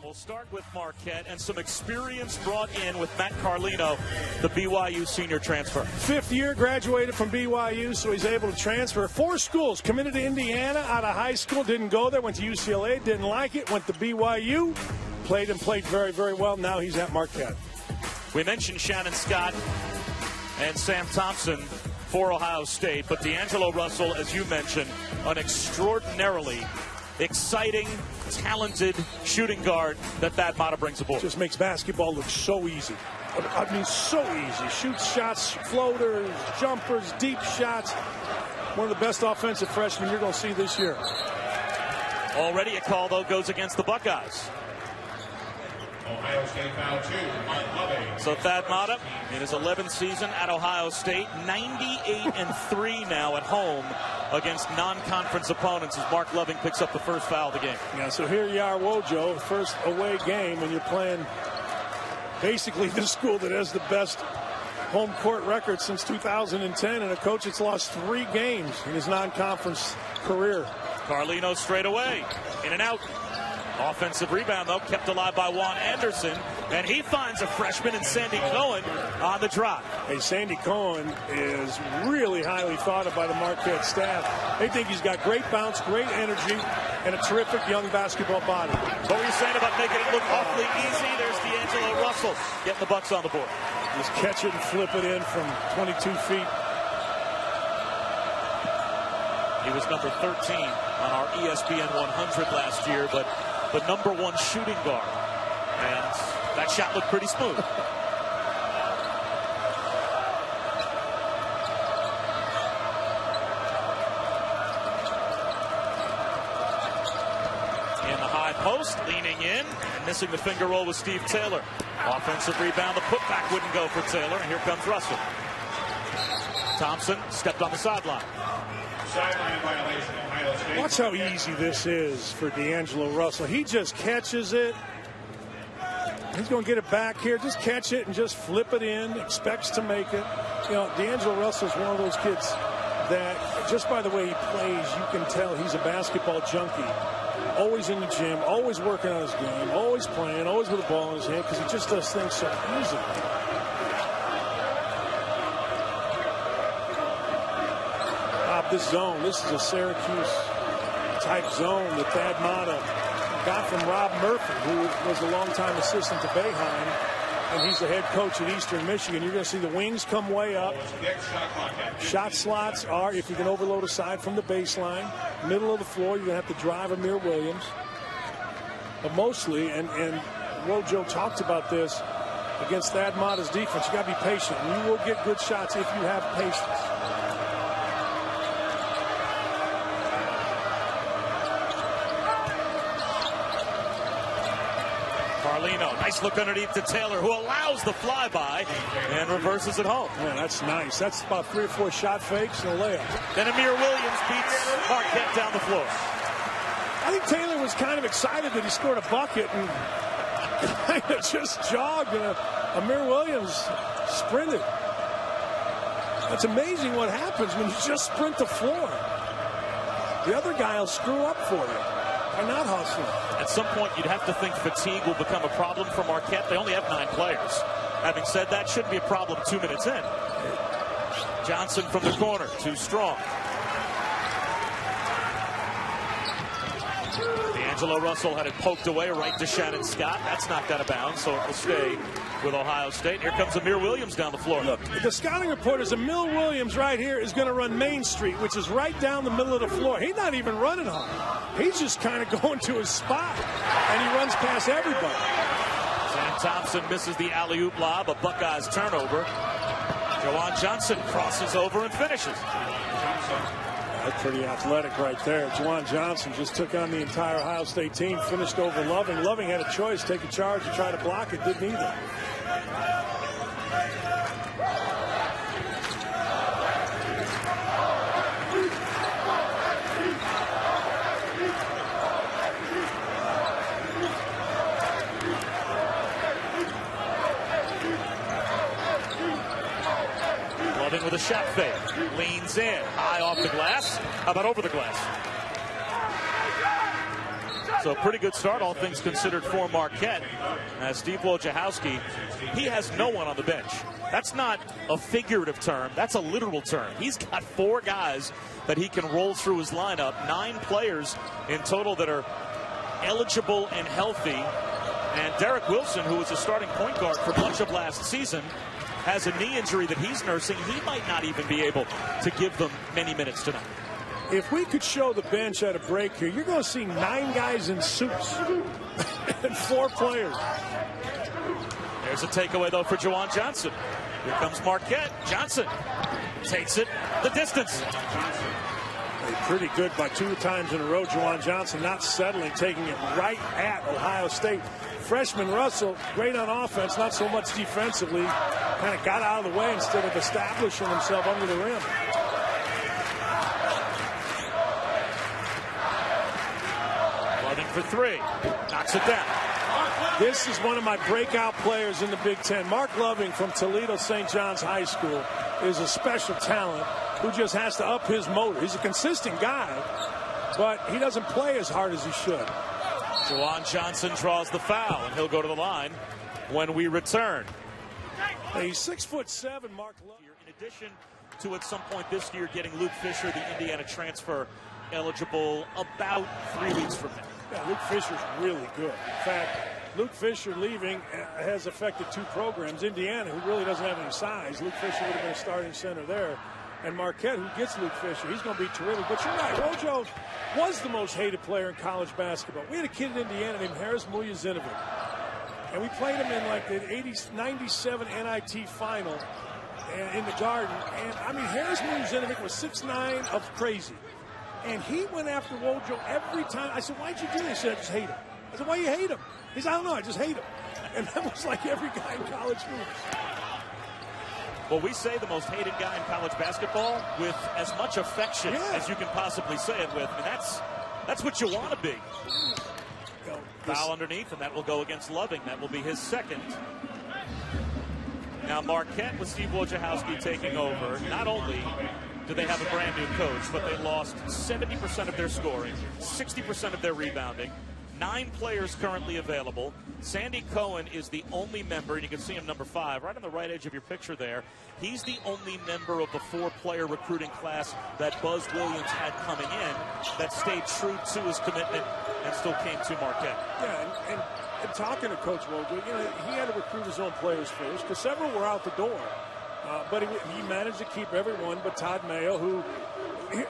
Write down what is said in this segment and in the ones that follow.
We'll start with Marquette and some experience brought in with Matt Carlino, the BYU senior transfer. Fifth year, graduated from BYU, so he's able to transfer. 4 schools, committed to Indiana out of high school, didn't go there, went to UCLA, didn't like it, went to BYU, played very, very well. Now he's at Marquette. We mentioned Shannon Scott and Sam Thompson for Ohio State, but D'Angelo Russell, as you mentioned, an extraordinarily exciting, talented shooting guard that Thad Matta brings aboard. Just makes basketball look so easy. I mean, so easy. Shoots shots, floaters, jumpers, deep shots. One of the best offensive freshmen you're going to see this year. Already a call, though, goes against the Buckeyes. Ohio State foul 2, Mark Loving. So Thad Matta, in his 11th season at Ohio State, 98-3 now at home against non-conference opponents as Mark Loving picks up the first foul of the game. Yeah, so here you are, Wojo, first away game, and you're playing basically the school that has the best home court record since 2010, and a coach that's lost 3 games in his non-conference career. Carlino straight away, in and out. Offensive rebound, though, kept alive by Juan Anderson, and he finds a freshman in Sandy Cohen on the drop. Hey, Sandy Cohen is really highly thought of by the Marquette staff. They think he's got great bounce, great energy, and a terrific young basketball body. What were you saying about making it look awfully easy? There's D'Angelo Russell getting the Bucks on the board. Just catch it and flip it in from 22 feet. He was number 13 on our ESPN 100 last year, but the number 1 shooting guard. And that shot looked pretty smooth. In the high post, leaning in, and missing the finger roll with Steve Taylor. Offensive rebound, the putback wouldn't go for Taylor, and here comes Russell. Thompson stepped on the sideline. Sideline violation. Watch how easy this is for D'Angelo Russell. He just catches it. He's going to get it back here. Just catch it and just flip it in. Expects to make it. You know, D'Angelo Russell's one of those kids that just by the way he plays, you can tell he's a basketball junkie. Always in the gym, always working on his game, always playing, always with the ball in his hand because he just does things so easily. This zone, this is a Syracuse type zone that Thad Matta got from Rob Murphy, who was a longtime assistant to Boeheim, and he's the head coach at Eastern Michigan. You're going to see the wings come way up. Shot slots are, if you can overload a side from the baseline, middle of the floor, you're going to have to drive Amir Williams. But mostly, and Wojo talked about this, against Thad Matta's defense, you got to be patient. And you will get good shots if you have patience. Carlino, nice look underneath to Taylor, who allows the flyby and reverses it home. Man, that's nice. That's about 3 or 4 shot fakes and a layup. Then Amir Williams beats Marquette down the floor. I think Taylor was kind of excited that he scored a bucket and kind of just jogged, and Amir Williams sprinted. It's amazing what happens when you just sprint the floor. The other guy will screw up for you by not hustling. At some point, you'd have to think fatigue will become a problem for Marquette. They only have 9 players. Having said that, shouldn't be a problem 2 minutes in. Johnson from the corner, too strong. D'Angelo Russell had it poked away right to Shannon Scott. That's knocked out of bounds, so it will stay with Ohio State. Here comes Amir Williams down the floor. Look, the scouting report is Amir Williams right here is going to run Main Street, which is right down the middle of the floor. He's not even running hard. He's just kind of going to his spot, and he runs past everybody. Sam Thompson misses the alley-oop lob, a Buckeyes turnover. Juwan Johnson crosses over and finishes. That's pretty athletic right there. Juwan Johnson just took on the entire Ohio State team, finished over Loving. Loving had a choice, take a charge and try to block it, didn't either. Loving with a shot fake. Leans in. High off the glass. How about over the glass? So pretty good start, all things considered, for Marquette. As Steve Wojciechowski, he has no one on the bench. That's not a figurative term. That's a literal term. He's got 4 guys that he can roll through his lineup. 9 players in total that are eligible and healthy. And Derek Wilson, who was a starting point guard for much of last season, has a knee injury that he's nursing. He might not even be able to give them many minutes tonight. If we could show the bench at a break here, you're going to see 9 guys in suits and 4 players. There's a takeaway, though, for Juwan Johnson. Here comes Marquette. Johnson takes it the distance. Pretty good by 2 times in a row. Juwan Johnson not settling, taking it right at Ohio State. Freshman Russell, great on offense, not so much defensively. Kind of got out of the way instead of establishing himself under the rim. Loving for 3. Knocks it down. This is one of my breakout players in the Big Ten. Mark Loving from Toledo St. John's High School is a special talent who just has to up his motor. He's a consistent guy, but he doesn't play as hard as he should. Juwan Johnson draws the foul, and he'll go to the line when we return. He's 6'7", Mark Loving. In addition to, at some point this year, getting Luke Fisher, the Indiana transfer, eligible about 3 weeks from now. Yeah, Luke Fisher's really good. In fact, Luke Fisher leaving has affected 2 programs. Indiana, who really doesn't have any size. Luke Fisher would have been a starting center there. And Marquette, who gets Luke Fisher, he's going to be terrific. But you're right, Wojo was the most hated player in college basketball. We had a kid in Indiana named Harris Muljazinovic. And we played him in like the 97 NIT final in the Garden. And, I mean, Harris Muljazinovic was 6'9" of crazy. And he went after Wojo every time. I said, why'd you do this? He said, I just hate him. I said, why you hate him? He said, I don't know, I just hate him. And that was like every guy in college hoops. Well, we say the most hated guy in college basketball with as much affection as you can possibly say it with. And that's what you want to be. Foul underneath, and that will go against Loving. That will be his 2nd. Now, Marquette with Steve Wojciechowski taking over. Not only do they have a brand new coach, but they lost 70% of their scoring, 60% of their rebounding. 9 players currently available. Sandy Cohen is the only member, and you can see him number 5, right on the right edge of your picture there. He's the only member of the 4-player recruiting class that Buzz Williams had coming in that stayed true to his commitment and still came to Marquette. Yeah, and talking to Coach Wojo, he had to recruit his own players first because several were out the door. But he managed to keep everyone but Todd Mayo, who...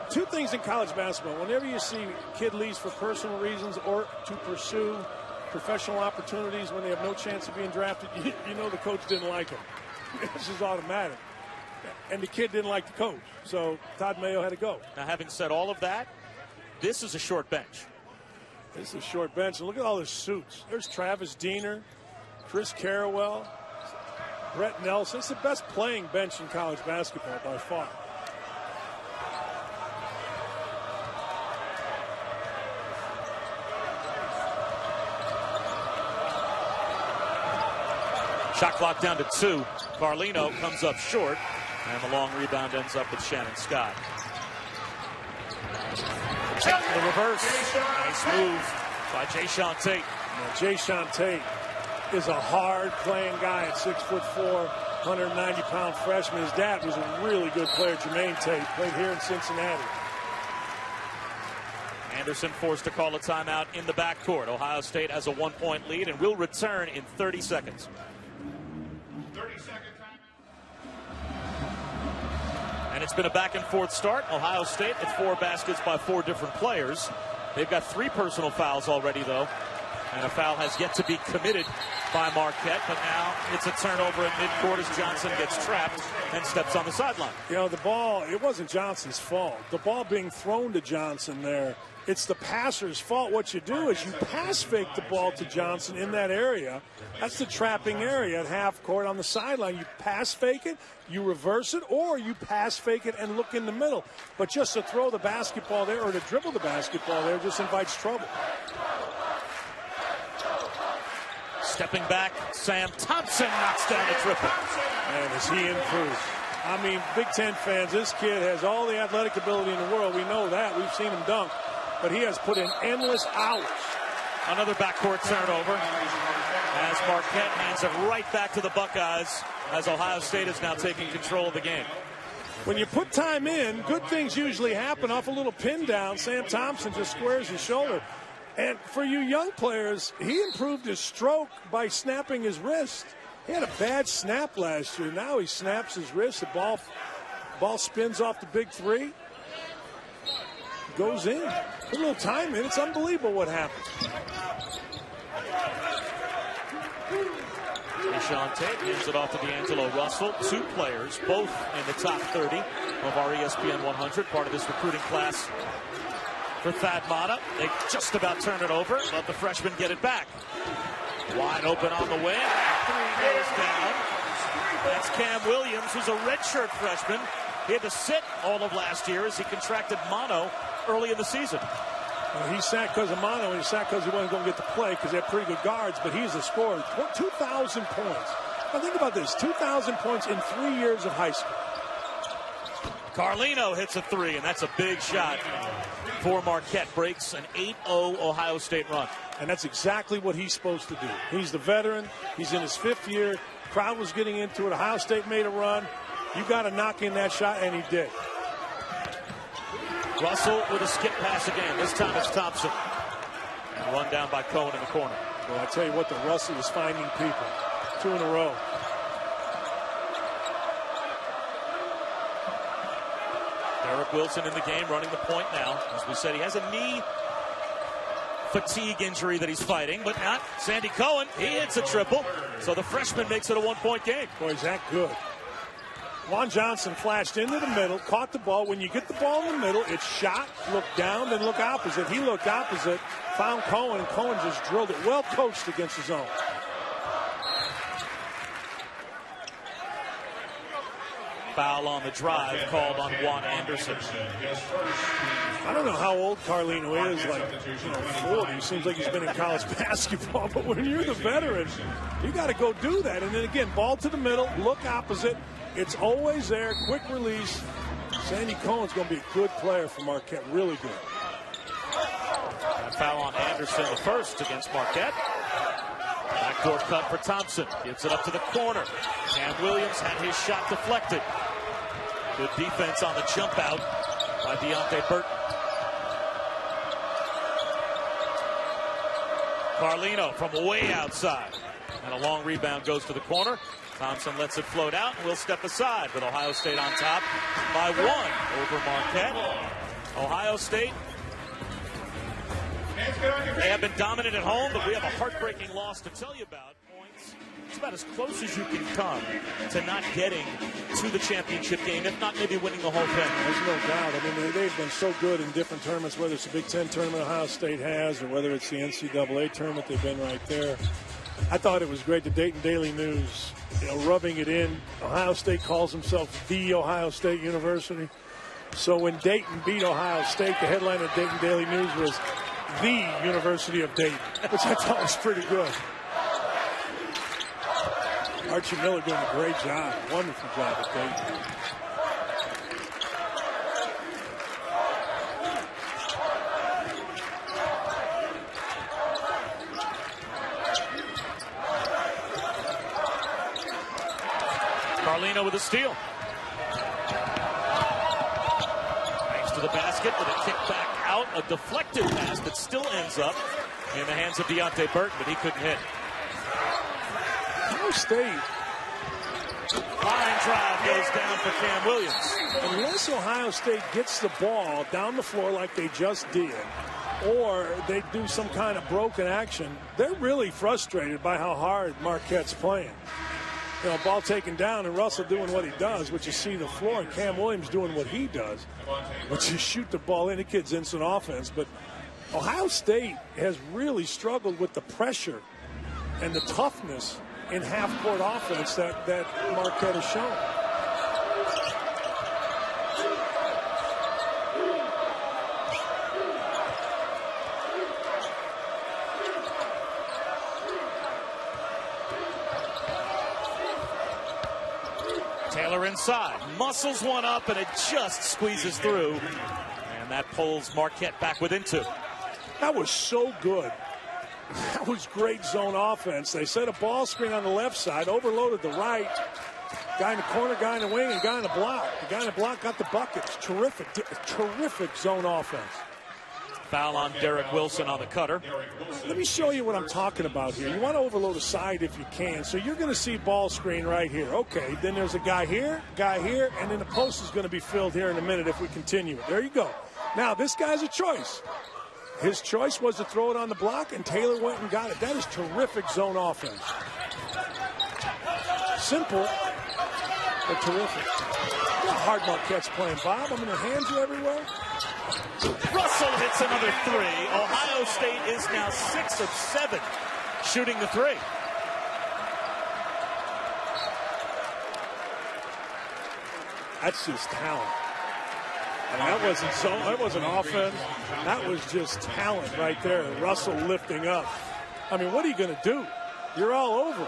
2 things in college basketball. Whenever you see a kid leaves for personal reasons or to pursue professional opportunities when they have no chance of being drafted, you know the coach didn't like him. This is automatic. And the kid didn't like the coach. So Todd Mayo had to go. Now, having said all of that, this is a short bench. This is a short bench. And look at all the suits. There's Travis Diener, Chris Carrawell, Brett Nelson. It's the best playing bench in college basketball by far. Shot clock down to 2. Carlino comes up short, and the long rebound ends up with Shannon Scott. The reverse. Nice move by Jayshawn Tate. Jayshawn Tate is a hard-playing guy at 6'4", 190-pound freshman. His dad was a really good player, Jermaine Tate, played here in Cincinnati. Anderson forced to call a timeout in the backcourt. Ohio State has a 1-point lead and will return in 30 seconds. 30-second timeout. And it's been a back-and-forth start. Ohio State at 4 baskets by 4 different players. They've got 3 personal fouls already, though. And a foul has yet to be committed by Marquette. But now it's a turnover at midcourt as Johnson gets trapped and steps on the sideline. The ball, it wasn't Johnson's fault. The ball being thrown to Johnson there, it's the passer's fault. What you do is you pass fake the ball to Johnson in that area. That's the trapping area at half court on the sideline. You pass fake it, you reverse it, or you pass fake it and look in the middle. But just to throw the basketball there or to dribble the basketball there just invites trouble. Stepping back, Sam Thompson knocks down the triple. Man, is he improved. I mean, Big Ten fans, this kid has all the athletic ability in the world. We know that. We've seen him dunk. But he has put in endless hours Another backcourt turnover as Marquette hands it right back to the Buckeyes as Ohio State is now taking control of the game. When you put time in, good things usually happen. Off a little pin down, Sam Thompson just squares his shoulder. And for you young players, he improved his stroke by snapping his wrist. He had a bad snap last year. Now he snaps his wrist. The ball spins off the big three. Goes in. Put a little time in. It's unbelievable what happened. Deshaun Tate hands it off to D'Angelo Russell. Two players, both in the top 30 of our ESPN 100, part of this recruiting class for Thad Matta. They just about turn it over. Let the freshman get it back. Wide open on the wing. Three goes down. That's Cam Williams, who's a redshirt freshman. He had to sit all of last year as he contracted mono early in the season. Well, he sat because of mono, and he sat because he wasn't going to get to play because they had pretty good guards, but he's a scorer. 2,000 points. Now think about this, 2,000 points in 3 years of high school. Carlino hits a three, and that's a big shot for Marquette. Breaks an 8-0 Ohio State run. And that's exactly what he's supposed to do. He's the veteran. He's in his 5th year. Crowd was getting into it. Ohio State made a run. You got to knock in that shot, and he did. Russell with a skip pass again. This time it's Thompson. And run down by Cohen in the corner. Well, I tell you what, the Russell is finding people. 2 in a row. Derek Wilson in the game, running the point now. As we said, he has a knee fatigue injury that he's fighting, but not Sandy Cohen. He hits a triple, so the freshman makes it a 1-point game. Boy, is that good. Juan Johnson flashed into the middle, caught the ball. When you get the ball in the middle, it's shot, look down, then look opposite. He looked opposite, found Cohen, and Cohen just drilled it. Well coached against his own. Foul on the drive called on Juan Anderson. I don't know how old Carlino is, like 40. Seems like he's been in college basketball. But when you're the veteran, you got to go do that. And then again, ball to the middle, look opposite. It's always there, quick release. Sandy Cohen's going to be a good player for Marquette, really good. That foul on Anderson, the first against Marquette. Backdoor cut for Thompson. Gives it up to the corner. Cam Williams had his shot deflected. Good defense on the jump out by Deontay Burton. Carlino from way outside. And a long rebound goes to the corner. Thompson lets it float out and will step aside with Ohio State on top by 1 over Marquette. Ohio State, they have been dominant at home, but we have a heartbreaking loss to tell you about. Points. It's about as close as you can come to not getting to the championship game, if not maybe winning the whole thing. There's no doubt. I mean, they've been so good in different tournaments, whether it's a Big Ten tournament Ohio State has or whether it's the NCAA tournament, they've been right there. I thought it was great. The Dayton Daily News, rubbing it in. Ohio State calls themselves the Ohio State University. So when Dayton beat Ohio State, the headline of Dayton Daily News was the University of Dayton, which I thought was pretty good. Archie Miller doing a great job, wonderful job at Dayton. Carlino with a steal. Thanks to the basket with a kick back out. A deflected pass that still ends up in the hands of Deontay Burton, but he couldn't hit. Ohio State. Line drive goes down for Cam Williams. Unless Ohio State gets the ball down the floor like they just did, or they do some kind of broken action, they're really frustrated by how hard Marquette's playing. Ball taken down and Russell doing what he does, which is see the floor, and Cam Williams doing what he does, which is shoot the ball in. The kid's instant offense. But Ohio State has really struggled with the pressure and the toughness in half-court offense that Marquette has shown. Taylor inside, muscles one up, and it just squeezes through. And that pulls Marquette back within 2. That was so good. That was great zone offense. They set a ball screen on the left side, overloaded the right. Guy in the corner, guy in the wing, and guy in the block. The guy in the block got the buckets. Terrific zone offense. Foul on Derek Wilson on the cutter. Let me show you what I'm talking about here. You want to overload a side if you can. So you're going to see ball screen right here. Okay, then there's a guy here, and then the post is going to be filled here in a minute if we continue it. There you go. Now, this guy's a choice. His choice was to throw it on the block, and Taylor went and got it. That is terrific zone offense. Simple, but terrific. Look how hard Marquette's playing, Bob. I mean, their hands are everywhere. Russell hits another three. Ohio State is now 6 of 7 shooting the three. That's just talent. And that wasn't zone, that wasn't offense. That was just talent right there. Russell lifting up. I mean, what are you going to do? You're all over.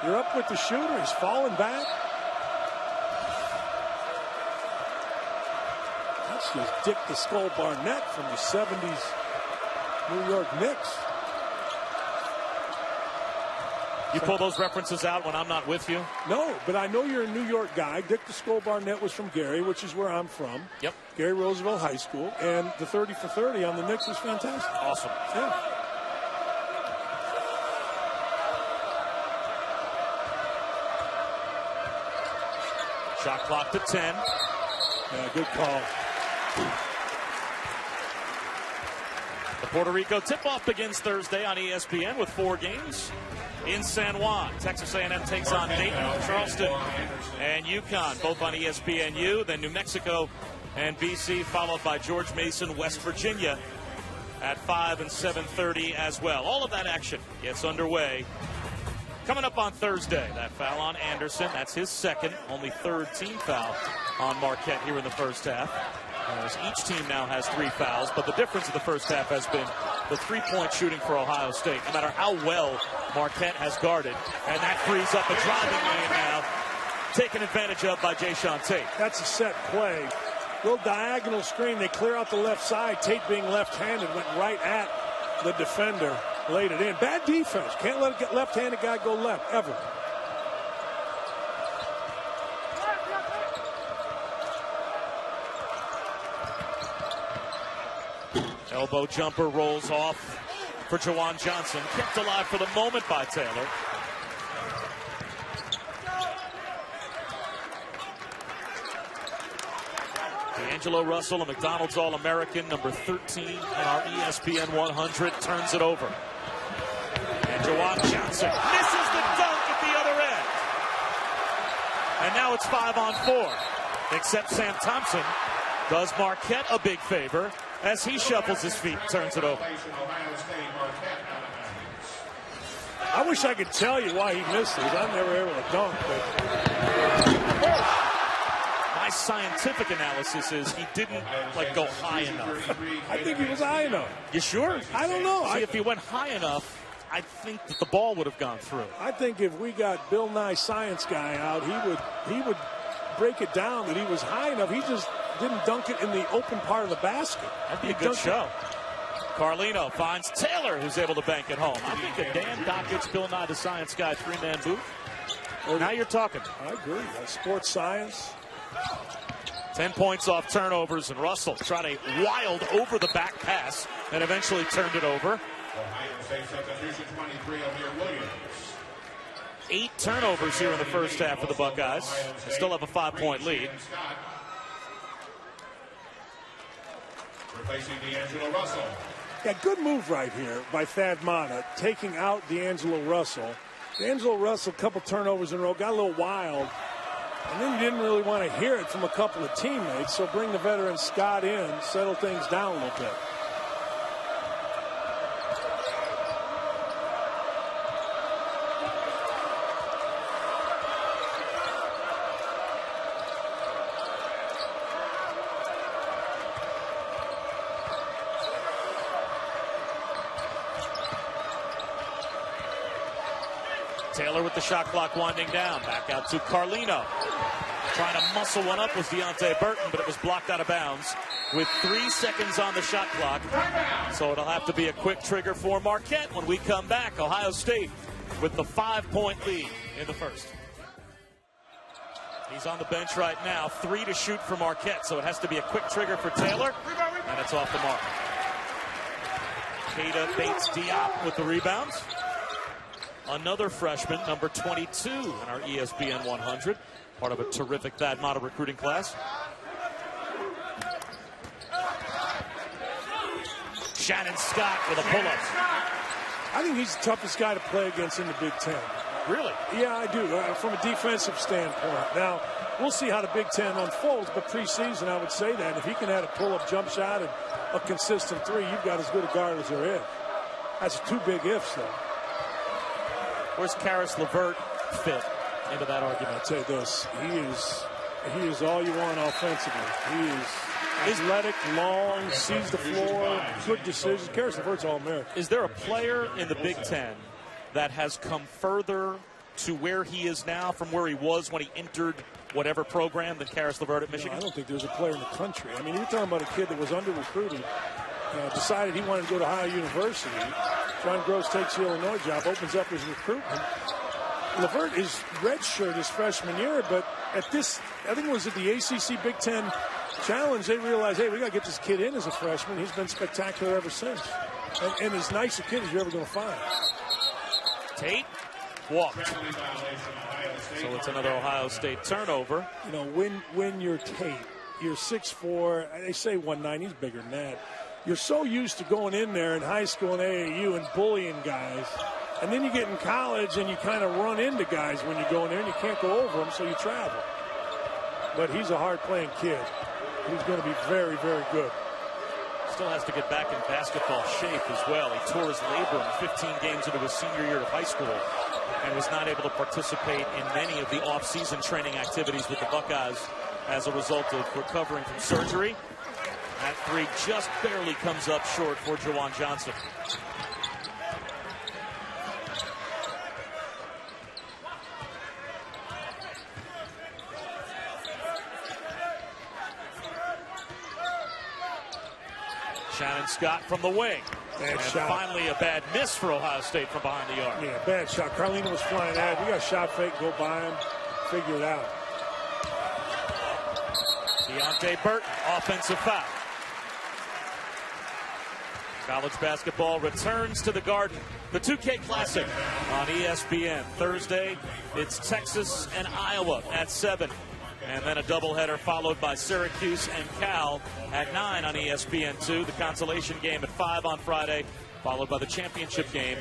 You're up with the shooter. He's falling back. That's just Dick the Skull Barnett from the 70s New York Knicks. You pull those references out when I'm not with you? No, but I know you're a New York guy. Dick the Skull Barnett was from Gary, which is where I'm from. Yep. Gary Roosevelt High School. And the 30 for 30 on the Knicks was fantastic. Awesome. Yeah. Shot clock to 10. Yeah, good call. The Puerto Rico tip-off begins Thursday on ESPN with 4 games in San Juan. Texas A&M takes on Dayton, Charleston, and UConn, both on ESPNU. Then New Mexico and BC, followed by George Mason, West Virginia at 5 and 7:30 as well. All of that action gets underway coming up on Thursday. That foul on Anderson, that's his second, only third team foul on Marquette here in the first half. As each team now has 3 fouls, but the difference in the first half has been the three-point shooting for Ohio State. No matter how well Marquette has guarded, and that frees up a driving lane now, taken advantage of by Jayshawn Tate. That's a set play. Little diagonal screen. They clear out the left side. Tate, being left-handed, went right at the defender, laid it in. Bad defense. Can't let a left-handed guy go left, ever. Elbow jumper rolls off for Jawan Johnson. Kept alive for the moment by Taylor. D'Angelo Russell, a McDonald's All-American, number 13 in our ESPN 100, turns it over. And Jawan Johnson misses the dunk at the other end. And now it's 5-on-4. Except Sam Thompson does Marquette a big favor as he shuffles his feet and turns it over. I wish I could tell you why he missed it. I'm never able to dunk, but my scientific analysis is he didn't go high enough. I think he was high enough. You sure? I don't know. See, if he went high enough, I think that the ball would have gone through. I think if we got Bill Nye Science Guy out, he would break it down that he was high enough. He just didn't dunk it in the open part of the basket. That'd be a good show. Carlino finds Taylor, who's able to bank it home. I think a Dan Dockett's Bill Nye the Science Guy 3-man booth. Now you're talking. I agree. That's sports science. 10 points off turnovers, and Russell tried a wild over-the-back pass and eventually turned it over. Ohio State substitution 23, Amir Williams. 8 turnovers here in the first half for the Buckeyes. They still have a 5-point lead. Replacing D'Angelo Russell. Yeah, good move right here by Thad Matta, taking out D'Angelo Russell. D'Angelo Russell, a couple turnovers in a row, got a little wild. And then you didn't really want to hear it from a couple of teammates, so bring the veteran Scott in, settle things down a little bit. Taylor with the shot clock winding down. Back out to Carlino. Trying to muscle one up was Deonte Burton, but it was blocked out of bounds with 3 seconds on the shot clock. So it'll have to be a quick trigger for Marquette when we come back. Ohio State with the 5-point lead in the first. He's on the bench right now. 3 to shoot for Marquette, so it has to be a quick trigger for Taylor, and it's off the mark. Keita Bates Diop with the rebounds. Another freshman, number 22 in our ESPN 100, part of a terrific Thad Matta recruiting class. Shannon Scott with a pull-up. I think he's the toughest guy to play against in the Big Ten. Really? Yeah, I do, from a defensive standpoint. Now, we'll see how the Big Ten unfolds, but preseason, I would say that. If he can add a pull-up jump shot and a consistent 3, you've got as good a guard as there is. That's 2 big ifs, though. Where's Karis LeVert fit into that argument? I'll tell you this. He is all you want offensively. He is athletic, long, sees the floor, good decisions. Karis LeVert's All-American. Is there a player in the Big Ten that has come further to where he is now from where he was when he entered whatever program than Karis LeVert at Michigan? No, I don't think there's a player in the country. I mean, you're talking about a kid that was under-recruited, decided he wanted to go to Ohio University. John Gross takes the Illinois job, opens up his recruitment. LeVert is redshirt his freshman year, but at this, I think it was at the ACC Big Ten Challenge, they realized, hey, we got to get this kid in as a freshman. He's been spectacular ever since. And as nice a kid as you're ever going to find. Tate walked. So it's another Ohio State turnover. You know, when you're Tate, you're 6'4", they say 190, he's bigger than that. You're so used to going in there in high school and AAU and bullying guys. And then you get in college and you kind of run into guys when you go in there and you can't go over them, so you travel. But he's a hard-playing kid. He's going to be very, very good. Still has to get back in basketball shape as well. He tore his labrum 15 games into his senior year of high school and was not able to participate in many of the off-season training activities with the Buckeyes as a result of recovering from surgery. That 3 just barely comes up short for Jawan Johnson. Shannon Scott from the wing. Bad and shot. Finally a bad miss for Ohio State from behind the arc. Yeah, bad shot. Carlino was flying out. You got a shot fake, go by him, figure it out. Deontay Burton, offensive foul. College basketball returns to the Garden. The 2K Classic on ESPN. Thursday, it's Texas and Iowa at 7. And then a doubleheader followed by Syracuse and Cal at 9 on ESPN2. The consolation game at 5 on Friday, followed by the championship game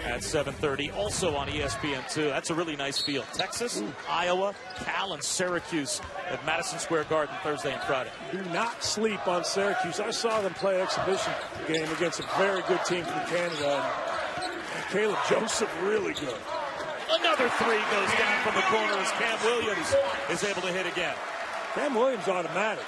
at 7:30, also on ESPN2. That's a really nice field. Texas, Iowa, Cal, and Syracuse at Madison Square Garden Thursday and Friday. Do not sleep on Syracuse. I saw them play an exhibition game against a very good team from Canada. And Caleb Joseph, really good. Another 3 goes down from the corner as Cam Williams is able to hit again. Cam Williams automatic.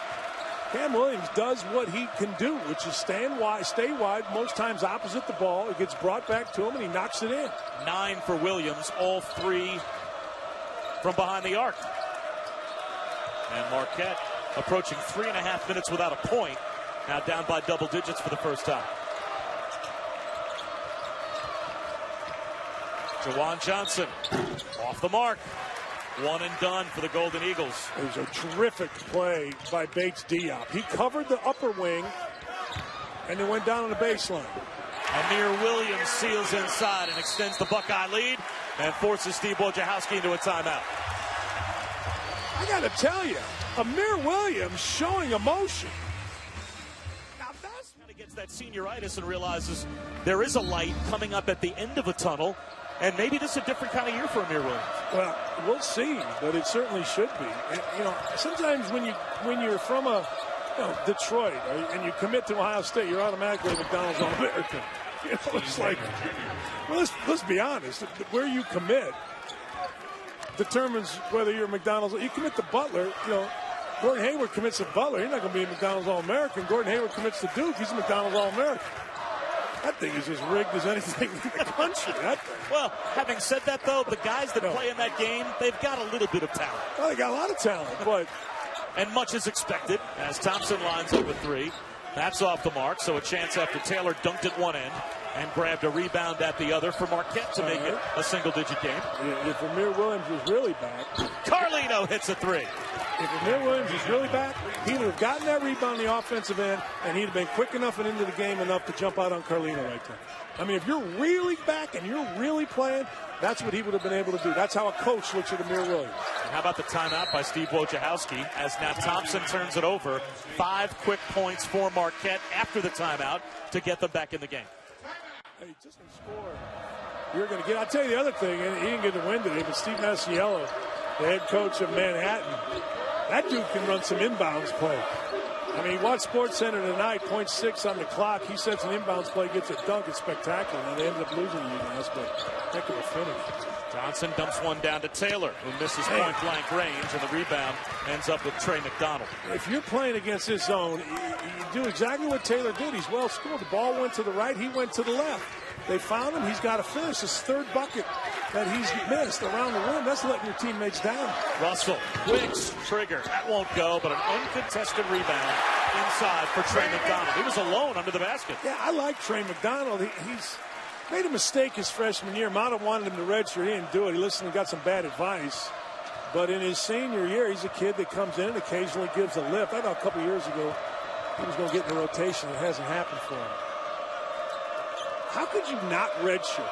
Cam Williams does what he can do, which is stay wide, most times opposite the ball. It gets brought back to him, and he knocks it in. 9 for Williams, all 3 from behind the arc. And Marquette approaching 3.5 minutes without a point, now down by double digits for the first time. Jawan Johnson off the mark. 1 and done for the Golden Eagles. It was a terrific play by Bates Diop. He covered the upper wing and then went down on the baseline. Amir Williams seals inside and extends the Buckeye lead and forces Steve Wojciechowski into a timeout. I got to tell you, Amir Williams showing emotion. Now that's when he gets that senioritis and realizes there is a light coming up at the end of a tunnel. And maybe this is a different kind of year for Amir Williams. Well, we'll see, but it certainly should be. And, you know, sometimes when you're from Detroit and you commit to Ohio State, you're automatically a McDonald's All-American. You know, it's like, well, let's be honest. Where you commit determines whether you're a McDonald's. You commit to Butler, you know. Gordon Hayward commits to Butler. He's not going to be a McDonald's All-American. Gordon Hayward commits to Duke. He's a McDonald's All-American. That thing is as rigged as anything in the country. That thing. Well, having said that, though, the guys that play in that game, they've got a little bit of talent. Well, they got a lot of talent, but And much is expected as Thompson lines up with 3. That's off the mark, so a chance after Taylor dunked at one end and grabbed a rebound at the other for Marquette to make it a single-digit game. If Amir Williams was really back. Carlino hits a 3. If Amir Williams was really back, he would have gotten that rebound on the offensive end, and he'd have been quick enough and into the game enough to jump out on Carlino right there. I mean, if you're really back and you're really playing, that's what he would have been able to do. That's how a coach looks at Amir Williams. And how about the timeout by Steve Wojciechowski as now Thompson turns it over. 5 quick points for Marquette after the timeout to get them back in the game. Hey, just to score. You're going to get. I'll tell you the other thing, and he didn't get the win today, but Steve Masiello, the head coach of Manhattan, that dude can run some inbounds play. I mean, watch SportsCenter tonight, 0.6 on the clock. He sets an inbounds play, gets a dunk. It's spectacular. And they ended up losing the UMass, but heck of a finish. Johnson dumps one down to Taylor, who misses point-blank range, and the rebound ends up with Trey McDonald. If you're playing against this zone, you do exactly what Taylor did. He's well scored. The ball went to the right. He went to the left. They found him. He's got to finish his 3rd bucket that he's missed around the rim. That's letting your teammates down. Russell, quick trigger. That won't go, but an uncontested rebound inside for Trey McDonald. He was alone under the basket. Yeah, I like Trey McDonald. He's made a mistake his freshman year. Mata wanted him to redshirt. He didn't do it. He listened and got some bad advice. But in his senior year, he's a kid that comes in and occasionally gives a lift. I thought a couple years ago he was going to get in the rotation. It hasn't happened for him. How could you not redshirt?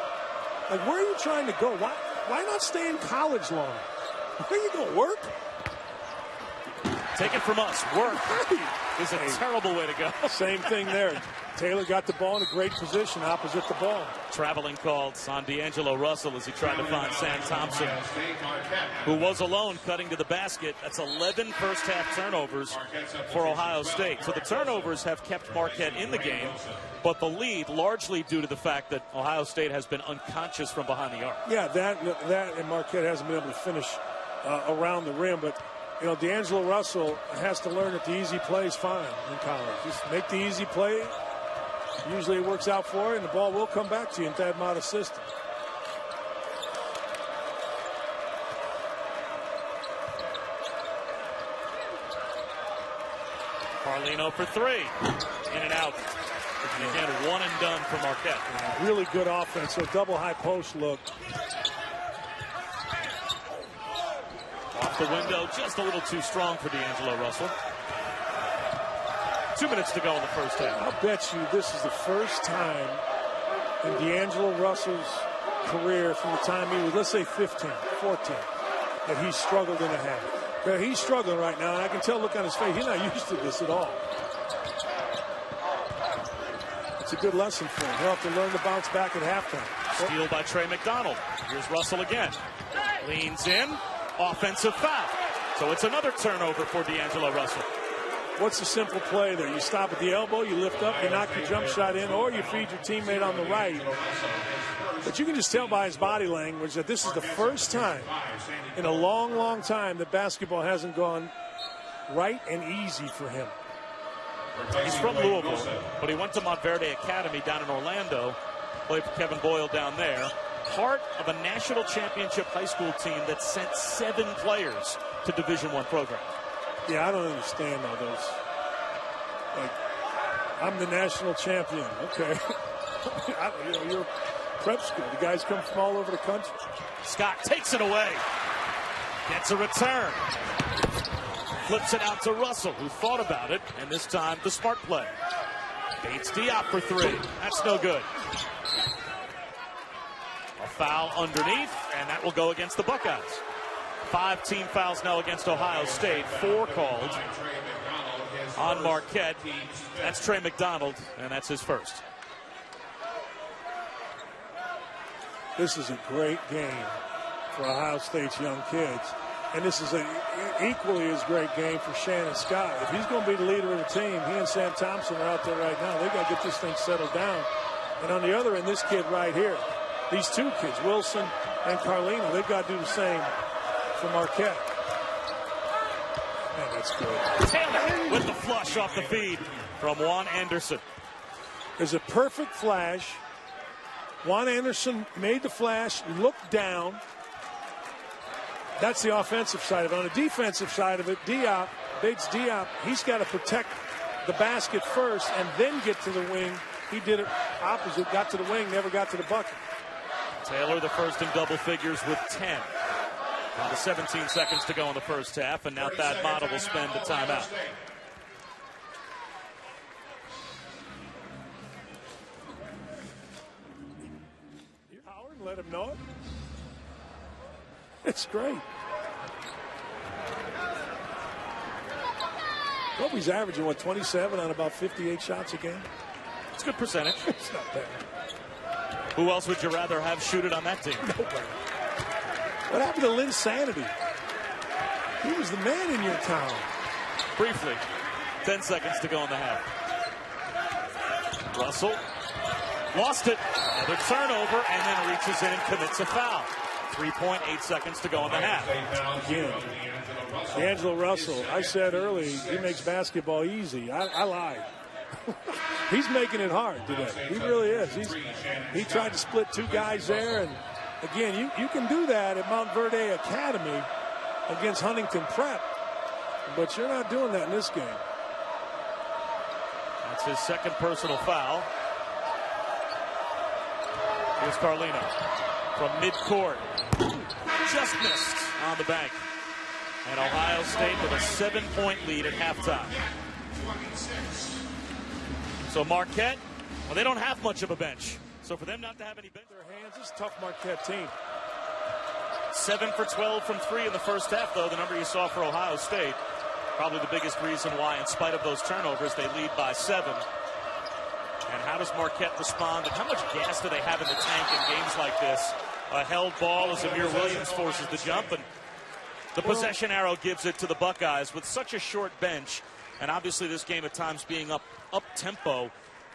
Like, where are you trying to go? Why not stay in college longer? Where are you going to work? Take it from us. Work is a terrible way to go. Same thing there. Taylor got the ball in a great position opposite the ball. Traveling called on D'Angelo Russell as he tried to find Sam Thompson, who was alone cutting to the basket. That's 11 first-half turnovers for Ohio State. So the turnovers have kept Marquette in the game, but the lead largely due to the fact that Ohio State has been unconscious from behind the arc. Yeah, that and Marquette hasn't been able to finish around the rim, but you know, D'Angelo Russell has to learn that the easy play is fine in college. Just make the easy play. Usually it works out for you, and the ball will come back to you in Thad Matta's system. Carlino for 3. In and out. And again, one and done for Marquette. Yeah, really good offense. So double high post look. Off the window, just a little too strong for D'Angelo Russell. 2 minutes to go in the first half. I'll bet you this is the first time in D'Angelo Russell's career from the time he was, let's say 15, 14, that he's struggled in a habit. He's struggling right now, and I can tell look on his face. He's not used to this at all. It's a good lesson for him. He'll have to learn to bounce back at halftime. Steal by Trey McDonald. Here's Russell again. Leans in. Offensive foul. So it's another turnover for D'Angelo Russell. What's the simple play there? You stop at the elbow, you lift up, you knock your jump shot in, or you feed your teammate on the right. But you can just tell by his body language that this is the first time in a long, long time that basketball hasn't gone right and easy for him. He's from Louisville, but he went to Montverde Academy down in Orlando, played for Kevin Boyle down there. Part of a national championship high school team that sent 7 players to Division I programs. Yeah, I don't understand all those. Like, I'm the national champion. Okay. You're prep school. The guys come from all over the country. Scott takes it away. Gets a return. Flips it out to Russell, who thought about it, and this time the smart play. Bates Diop for 3. That's no good. A foul underneath, and that will go against the Buckeyes. 5 team fouls now against Ohio State. 4 called on Marquette. That's Trey McDonald, and that's his first. This is a great game for Ohio State's young kids. And this is an equally as great game for Shannon Scott. If he's going to be the leader of the team, he and Sam Thompson are out there right now. They've got to get this thing settled down. And on the other end, this kid right here, these 2 kids, Wilson and Carlino, they've got to do the same for Marquette. Man, that's good. Taylor with the flush off the feed from Juan Anderson. There's a perfect flash. Juan Anderson made the flash, looked down. That's the offensive side of it. On the defensive side of it, Diop Bates Diop, he's got to protect the basket first and then get to the wing. He did it opposite, got to the wing, never got to the bucket. Taylor, the first in double figures with 10. Down to 17 seconds to go in the first half, and now Thad Matta will spend the timeout. You Howard, let him know it. It's great. Kobe's averaging, 27 on about 58 shots a game? It's a good percentage. It's not bad. Who else would you rather have shoot it on that team? Nobody. What happened to Lynn Sanity? He was the man in your town. Briefly, 10 seconds to go in the half. Russell lost it. Another turnover, and then reaches in and commits a foul. 3.8 seconds to go in the half. Again, D'Angelo Russell, I said early, he makes basketball easy. I lied. He's making it hard today. He really is. He tried to split two guys there, and again, you can do that at Mount Verde Academy against Huntington Prep, but you're not doing that in this game. That's his second personal foul. Here's Carlino from midcourt. Just missed on the bank. And Ohio State with a 7-point lead at halftime. So Marquette, well, they don't have much of a bench. So for them not to have any bench. Their hands, it's a tough Marquette team. 7 for 12 from 3 in the first half, though, the number you saw for Ohio State. Probably the biggest reason why, in spite of those turnovers, they lead by 7. And how does Marquette respond? And how much gas do they have in the tank in games like this? A held ball as Amir Williams forces the jump, and the possession arrow gives it to the Buckeyes with such a short bench. And obviously this game at times being up-tempo.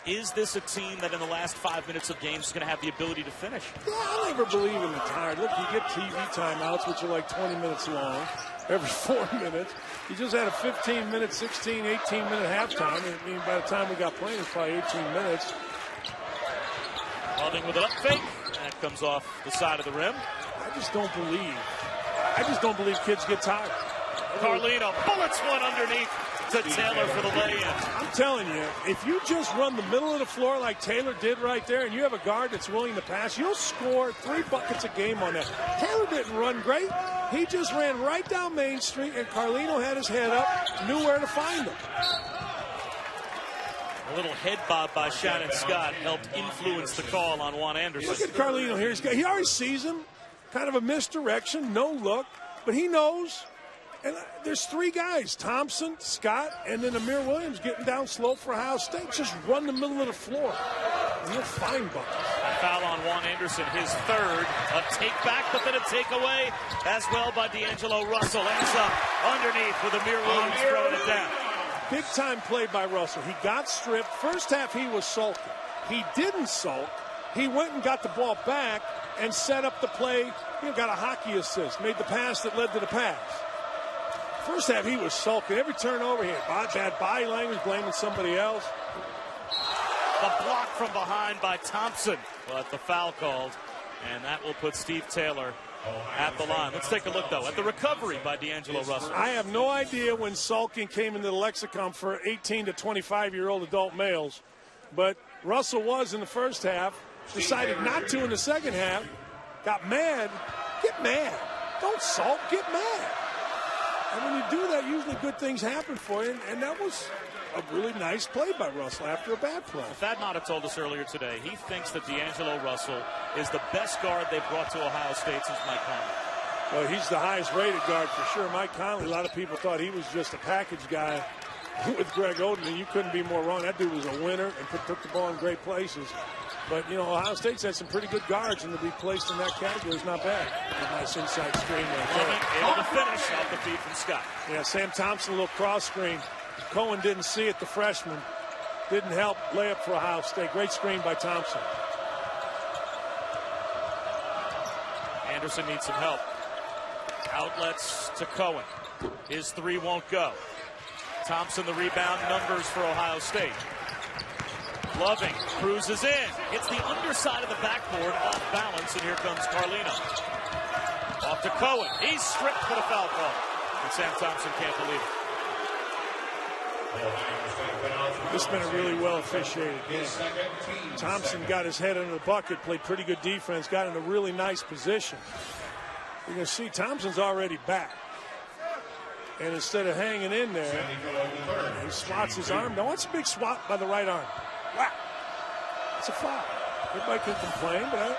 Is this a team that in the last 5 minutes of games is going to have the ability to finish? Yeah, I never believe in the time. Look, you get TV timeouts, which are like 20 minutes long, every 4 minutes. You just had a 15-minute, 16, 18-minute halftime. I mean, by the time we got playing, it's probably 18 minutes. Loving with an up fake. That comes off the side of the rim. I just don't believe kids get tired. Carlino bullets one underneath to Taylor for the lay-in. I'm telling you, if you just run the middle of the floor like Taylor did right there, and you have a guard that's willing to pass, you'll score 3 buckets a game on that. Taylor didn't run great. He just ran right down Main Street, and Carlino had his head up, knew where to find him. A little head bob by Shannon Scott helped influence the call on Juan Anderson. Look at Carlino here. He already sees him. Kind of a misdirection, no look, but he knows. And there's 3 guys, Thompson, Scott, and then Amir Williams getting down slow for Ohio State. Just run the middle of the floor, and you'll find buckets. A foul on Juan Anderson, his third. A take back, but then a takeaway as well by D'Angelo Russell. Ends up underneath with Amir Williams throwing it down. Big time play by Russell. He got stripped. First half, he was sulking. He didn't sulk. He went and got the ball back and set up the play. Got a hockey assist, made the pass that led to the pass. First half, he was sulking. Every turnover, he had bad body language, blaming somebody else. The block from behind by Thompson. But the foul called, and that will put Steve Taylor at the line. Let's take a look, though, at the recovery by D'Angelo Russell. I have no idea when sulking came into the lexicon for 18 to 25-year-old adult males, but Russell was in the first half, decided not to in the second half, got mad. Get mad. Don't sulk, get mad. And when you do that, usually good things happen for you, and that was a really nice play by Russell after a bad play. Thad Matta told us earlier today he thinks that D'Angelo Russell is the best guard they've brought to Ohio State since Mike Conley. Well, he's the highest-rated guard for sure. Mike Conley, a lot of people thought he was just a package guy with Greg Oden, and you couldn't be more wrong. That dude was a winner and took the ball in great places. But, Ohio State's had some pretty good guards, and to be placed in that category is not bad. A nice inside screen right there. Able to finish off the feed from Scott. Yeah, Sam Thompson, a little cross screen. Cohen didn't see it, the freshman. Didn't help. Layup for Ohio State. Great screen by Thompson. Anderson needs some help. Outlets to Cohen. His 3 won't go. Thompson, the rebound, numbers for Ohio State. Loving cruises in, hits the underside of the backboard, off balance, and here comes Carlino. Off to Cohen. He's stripped for the foul call, and Sam Thompson can't believe it. This has been a really well officiated game. Thompson got his head under the bucket, played pretty good defense, got in a really nice position. You can see Thompson's already back. And instead of hanging in there, he swats his arm. Now, that's a big swat by the right arm. Wow. It's a foul. Everybody can complain, but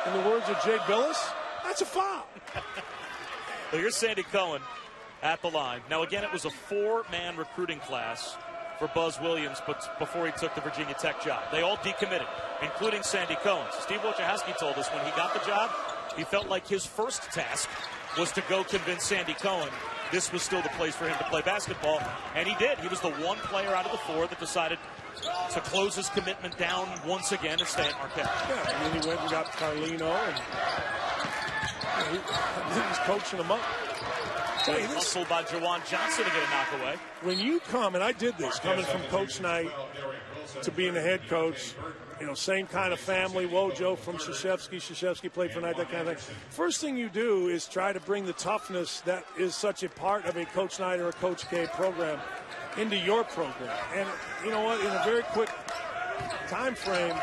in the words of Jay Billis, that's a foul. Well, here's Sandy Cohen at the line. Now, again, it was a 4-man recruiting class for Buzz Williams, but before he took the Virginia Tech job. They all decommitted, including Sandy Cohen. Steve Wojciechowski told us when he got the job, he felt like his first task was to go convince Sandy Cohen this was still the place for him to play basketball, and he did. He was the one player out of the 4 that decided to close his commitment down once again and stay at Marquette. Yeah, and then he went and got Carlino, and he's coaching him up. Hustled by Jawan Johnson to get a knock away. When you come, and I did this, coming from Coach Knight to being the head coach, you know, same kind of family, Wojo from Krzyzewski played for Knight, that kind of thing. First thing you do is try to bring the toughness that is such a part of a Coach Knight or a Coach K program into your program. And you know what, in a very quick time frame,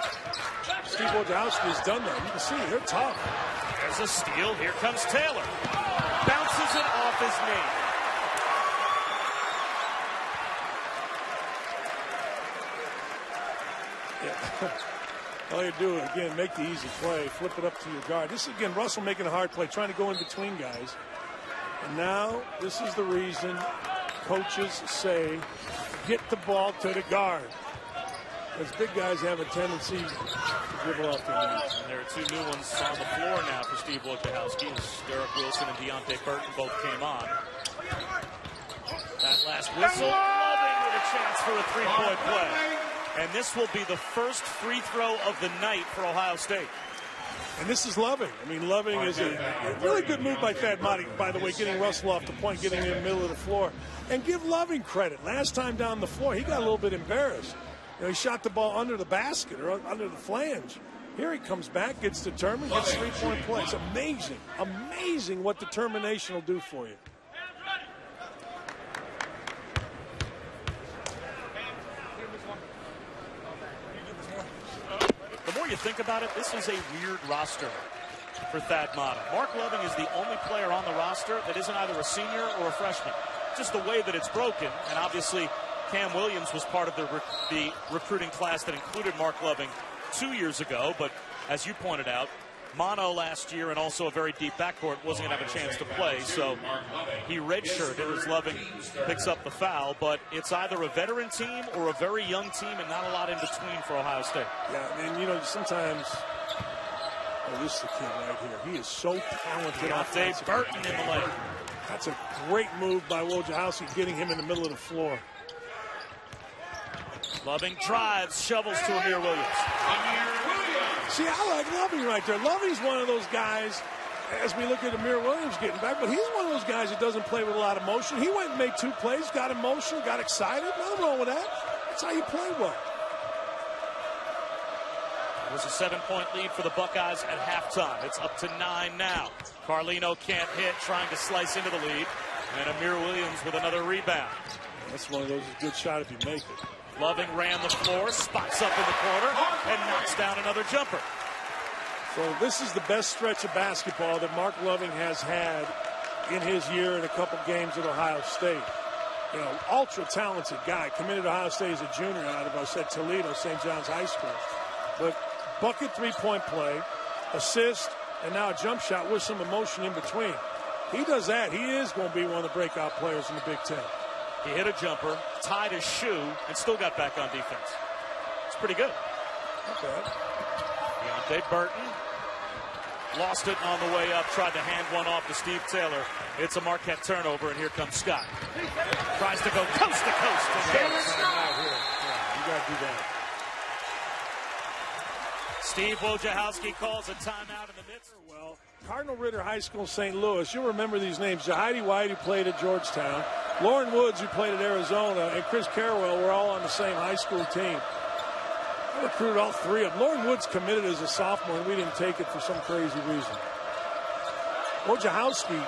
Steve Wojciechowski has done that. You can see they're tough. There's a steal. Here comes Taylor. Bounces it off his knee. Yeah. All you do, again, make the easy play, flip it up to your guard. This is, again, Russell making a hard play, trying to go in between guys. And now, this is the reason coaches say, get the ball to the guard. Because big guys have a tendency to dribble off their knees. And there are 2 new ones on the floor now for Steve Wojciechowski. Derek Wilson and Deontay Burton both came on. That last whistle, Loving with a chance for a 3-point play. And this will be the first free throw of the night for Ohio State. And this is Loving. I mean, Loving is a really good move by Thad Matta, by the way, getting Russell off the point, getting him in the middle of the floor. And give Loving credit. Last time down the floor, he got a little bit embarrassed. You know, he shot the ball under the basket or under the flange. Here he comes back, gets determined, gets 3-point play. It's amazing, amazing what determination will do for you. The more you think about it, this is a weird roster for Thad Matta. Mark Loving is the only player on the roster that isn't either a senior or a freshman. Just the way that it's broken, and obviously Cam Williams was part of the recruiting class that included Mark Loving 2 years ago, but as you pointed out, mono last year and also a very deep backcourt wasn't going to have a chance to play, so he redshirted as Loving picks up the foul, but it's either a veteran team or a very young team and not a lot in between for Ohio State. Yeah, and you know, sometimes, oh, this is the kid right here. He is so talented. Deontay Burton in the lane. That's a great move by Wojciechowski, getting him in the middle of the floor. Loving drives, shovels to Amir Williams. See, I like Loving right there. Loving's one of those guys, as we look at Amir Williams getting back, but he's one of those guys that doesn't play with a lot of motion. He went and made 2 plays, got emotional, got excited. Nothing wrong with that. That's how you play well. It was a 7-point lead for the Buckeyes at halftime. It's up to 9 now. Carlino can't hit, trying to slice into the lead. And Amir Williams with another rebound. That's one of those good shot if you make it. Loving ran the floor, spots up in the corner, and knocks down another jumper. So this is the best stretch of basketball that Mark Loving has had in his year and a couple games at Ohio State. You know, ultra-talented guy, committed to Ohio State as a junior out of, I said, Toledo, St. John's High School. But bucket 3-point play, assist, and now a jump shot with some emotion in between. He does that. He is going to be one of the breakout players in the Big Ten. He hit a jumper, tied his shoe, and still got back on defense. It's pretty good. Okay. Deontay Burton lost it on the way up, tried to hand one off to Steve Taylor. It's a Marquette turnover, and here comes Scott. Tries to go coast to coast. Yeah, you got to do that. Steve Wojciechowski calls a timeout in the midst. Well, Cardinal Ritter High School, St. Louis. You'll remember these names. Jahidi White, who played at Georgetown. Lauren Woods, who played at Arizona. And Chris Carwell were all on the same high school team. I recruited all 3 of them. Lauren Woods committed as a sophomore, and we didn't take it for some crazy reason. Wojciechowski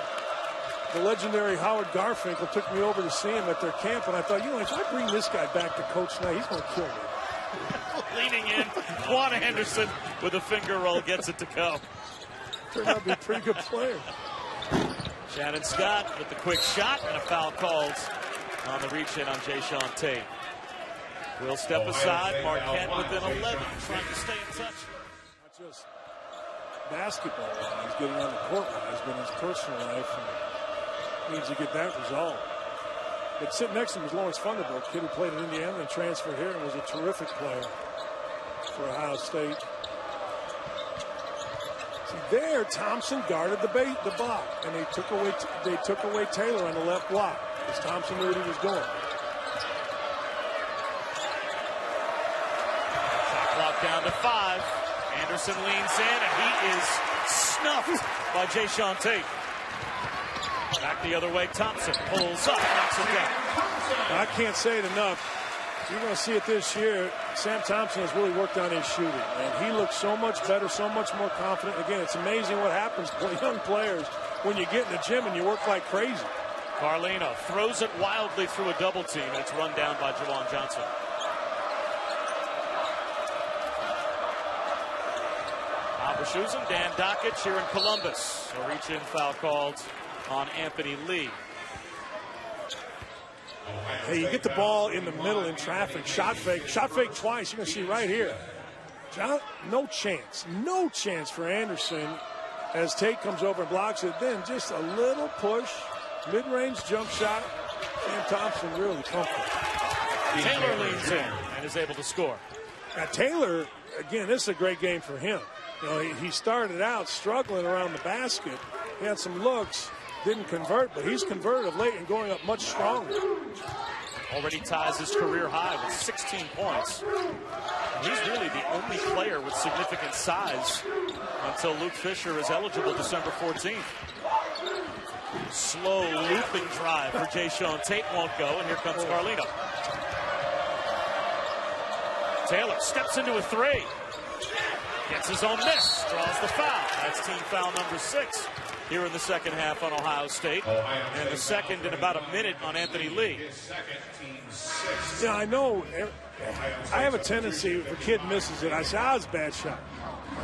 the legendary Howard Garfinkel took me over to see him at their camp, and I thought, if I bring this guy back to coach tonight, he's going to kill me. Leaning in, Juan Anderson with a finger roll gets it to go. Turned out to be a pretty good player. Shannon Scott with the quick shot, and a foul called on the reach-in on Jayshawn Tate. We'll step aside. Marquette within 11, trying to stay in touch. Not just basketball-wise, getting on the court-wise, but in his personal life, and needs to get that resolved. But sitting next to him was Lawrence Funderburk, a kid who played in Indiana and transferred here and was a terrific player for Ohio State. See, there, Thompson guarded the block, and they took away Taylor on the left block, because Thompson knew what he was doing. Shot clock down to 5. Anderson leans in, and he is snuffed by Jayshawn Tate. Back the other way, Thompson pulls up, knocks it down. I can't say it enough. You're going to see it this year. Sam Thompson has really worked on his shooting, and he looks so much better, so much more confident. Again, it's amazing what happens to young players when you get in the gym and you work like crazy. Carlino throws it wildly through a double team, and it's run down by Juwan Johnson. Abushusen, Dan Dockett here in Columbus. A reach-in foul called on Anthony Lee. Hey, you get the ball in the middle in traffic, shot fake twice. You're going to see right here. No chance for Anderson as Tate comes over and blocks it. Then just a little push, mid-range jump shot. Sam Thompson really comfortable. Taylor leans in and is able to score. Now Taylor, again, this is a great game for him. He started out struggling around the basket. He had some looks, didn't convert, but he's converted of late and going up much stronger. Already ties his career high with 16 points. He's really the only player with significant size until Luke Fisher is eligible December 14th. Slow looping drive for Jayshawn Tate won't go, and here comes Carlino. Taylor steps into a three. Gets his own miss, draws the foul. That's team foul number 6 here in the second half on Ohio State. And the second in about a minute on Anthony Lee. Yeah, I know. I have a tendency, if a kid misses it, I say, it's a bad shot.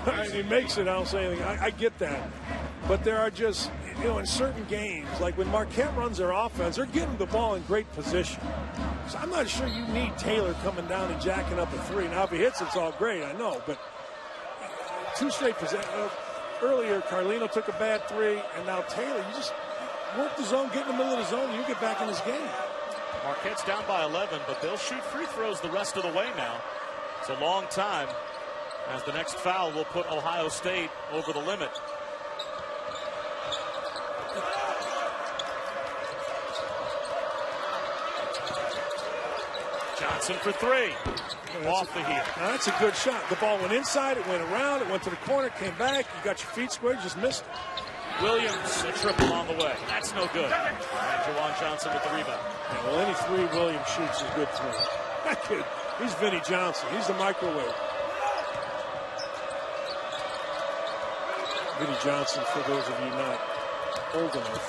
And he makes it, I don't say anything. I get that. But there are just, in certain games, like when Marquette runs their offense, they're getting the ball in great position. So I'm not sure you need Taylor coming down and jacking up a three. Now, if he hits, it's all great, I know. But two straight possessions. Earlier, Carlino took a bad three, and now Taylor, you just work the zone, get in the middle of the zone, and you get back in this game. Marquette's down by 11, but they'll shoot free throws the rest of the way now. It's a long time, as the next foul will put Ohio State over the limit. Johnson for three. Off the heel. Now that's a good shot. The ball went inside, it went around, it went to the corner, came back. You got your feet squared, just missed it. Williams, a triple on the way. That's no good. And Juwan Johnson with the rebound. Yeah, well, any three Williams shoots is good three. That kid, he's Vinnie Johnson. He's the microwave. Vinnie Johnson, for those of you not old enough,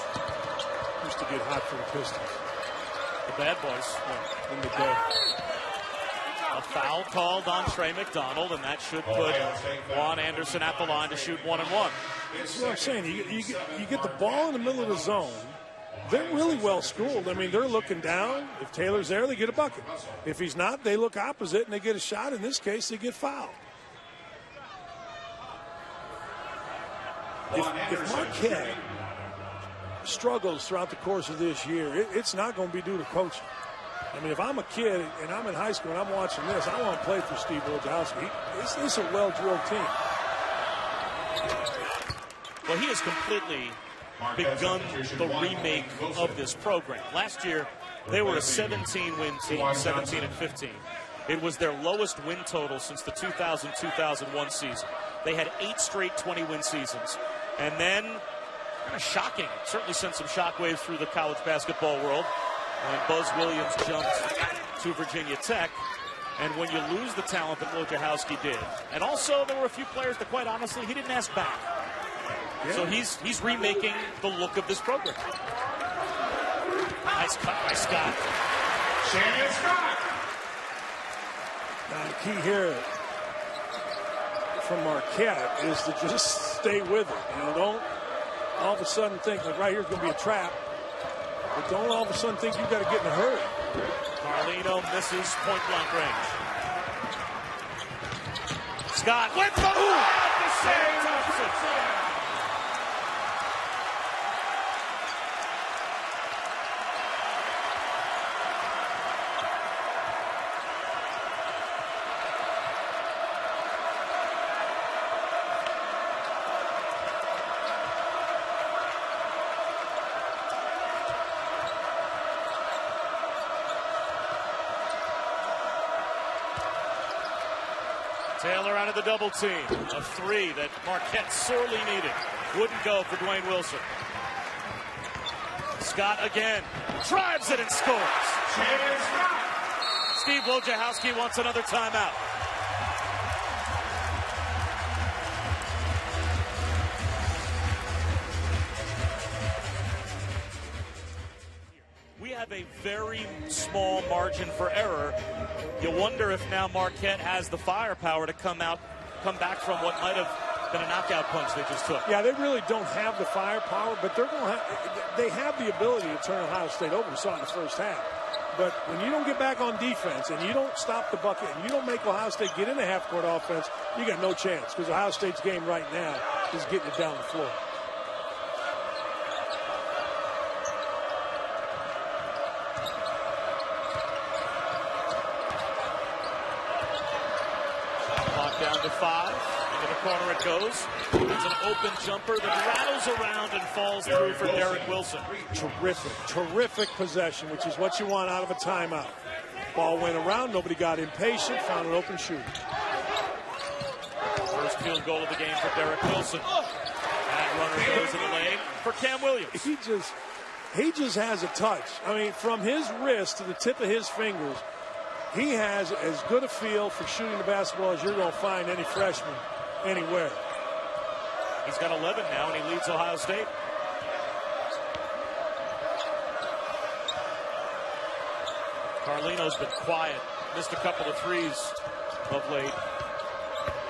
used to get hot for the Pistons. The bad boys. Yeah, in the day. A foul called on Trey McDonald, and that should put Juan Anderson at the line to shoot 1-1. That's what I'm saying. You get the ball in the middle of the zone. They're really well schooled. I mean, they're looking down. If Taylor's there, they get a bucket. If he's not, they look opposite and they get a shot. In this case, they get fouled. If Marquette struggles throughout the course of this year, it's not going to be due to coaching. I mean, if I'm a kid and I'm in high school and I'm watching this, I want to play for Steve Wojciechowski. This is a well-drilled team. Well, he has completely begun the remake of this program. Last year, they were a 17-win team, 17-15. It was their lowest win total since the 2000-2001 season. They had 8 straight 20-win seasons. And then, kind of shocking, certainly sent some shockwaves through the college basketball world when Buzz Williams jumped to Virginia Tech. And when you lose the talent that Wojciechowski did. And also, there were a few players that, quite honestly, he didn't ask back. Yeah. So he's remaking the look of this program. Nice cut by Scott. Shannon Scott. Now, the key here from Marquette is to just stay with it. You know, don't all of a sudden think, like right here's going to be a trap. But don't all of a sudden think you've got to get in a hurry. Carlino misses point-blank range. Scott with the save. Thompson. Taylor out of the double team. A three that Marquette sorely needed. Wouldn't go for Dwayne Wilson. Scott again. Drives it and scores. Steve Wojciechowski wants another timeout. We have a very small margin for error. You wonder if now Marquette has the firepower to come back from what might have been a knockout punch they just took. Yeah, they really don't have the firepower, but they have the ability to turn Ohio State over. We saw it in the first half. But when you don't get back on defense and you don't stop the bucket and you don't make Ohio State get into half-court offense, you got no chance because Ohio State's game right now is getting it down the floor. Down to 5. Into the corner it goes. It's an open jumper that rattles around and falls through for Derek Wilson. Terrific possession, which is what you want out of a timeout. Ball went around, nobody got impatient, found an open shooter. First field goal of the game for Derek Wilson. That runner goes in the lane for Cam Williams. He just has a touch. I mean, from his wrist to the tip of his fingers, he has as good a feel for shooting the basketball as you're going to find any freshman anywhere. He's got 11 now, and he leads Ohio State. Carlino's been quiet. Missed a couple of threes of late.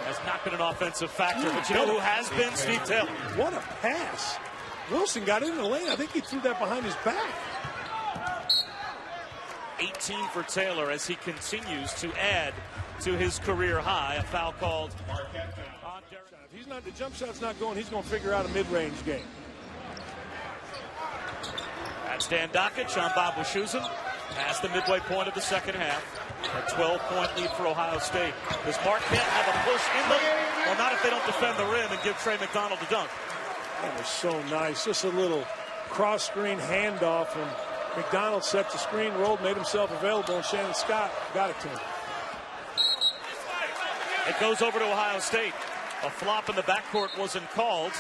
Has not been an offensive factor, but you know who has been? Steve Taylor. What a pass. Wilson got in the lane. I think he threw that behind his back. 18 for Taylor as he continues to add to his career high. A foul called on Derek. If the jump shot's not going, he's going to figure out a mid-range game. That's Dan Dockett, John Bob Wischusen, past the midway point of the second half. A 12-point lead for Ohio State. Does Marquette have a push in them? Well, not if they don't defend the rim and give Trey McDonald a dunk. That was so nice. Just a little cross-screen handoff, and McDonald set the screen, rolled, made himself available, and Shannon Scott got it to him. It goes over to Ohio State. A flop in the backcourt wasn't called.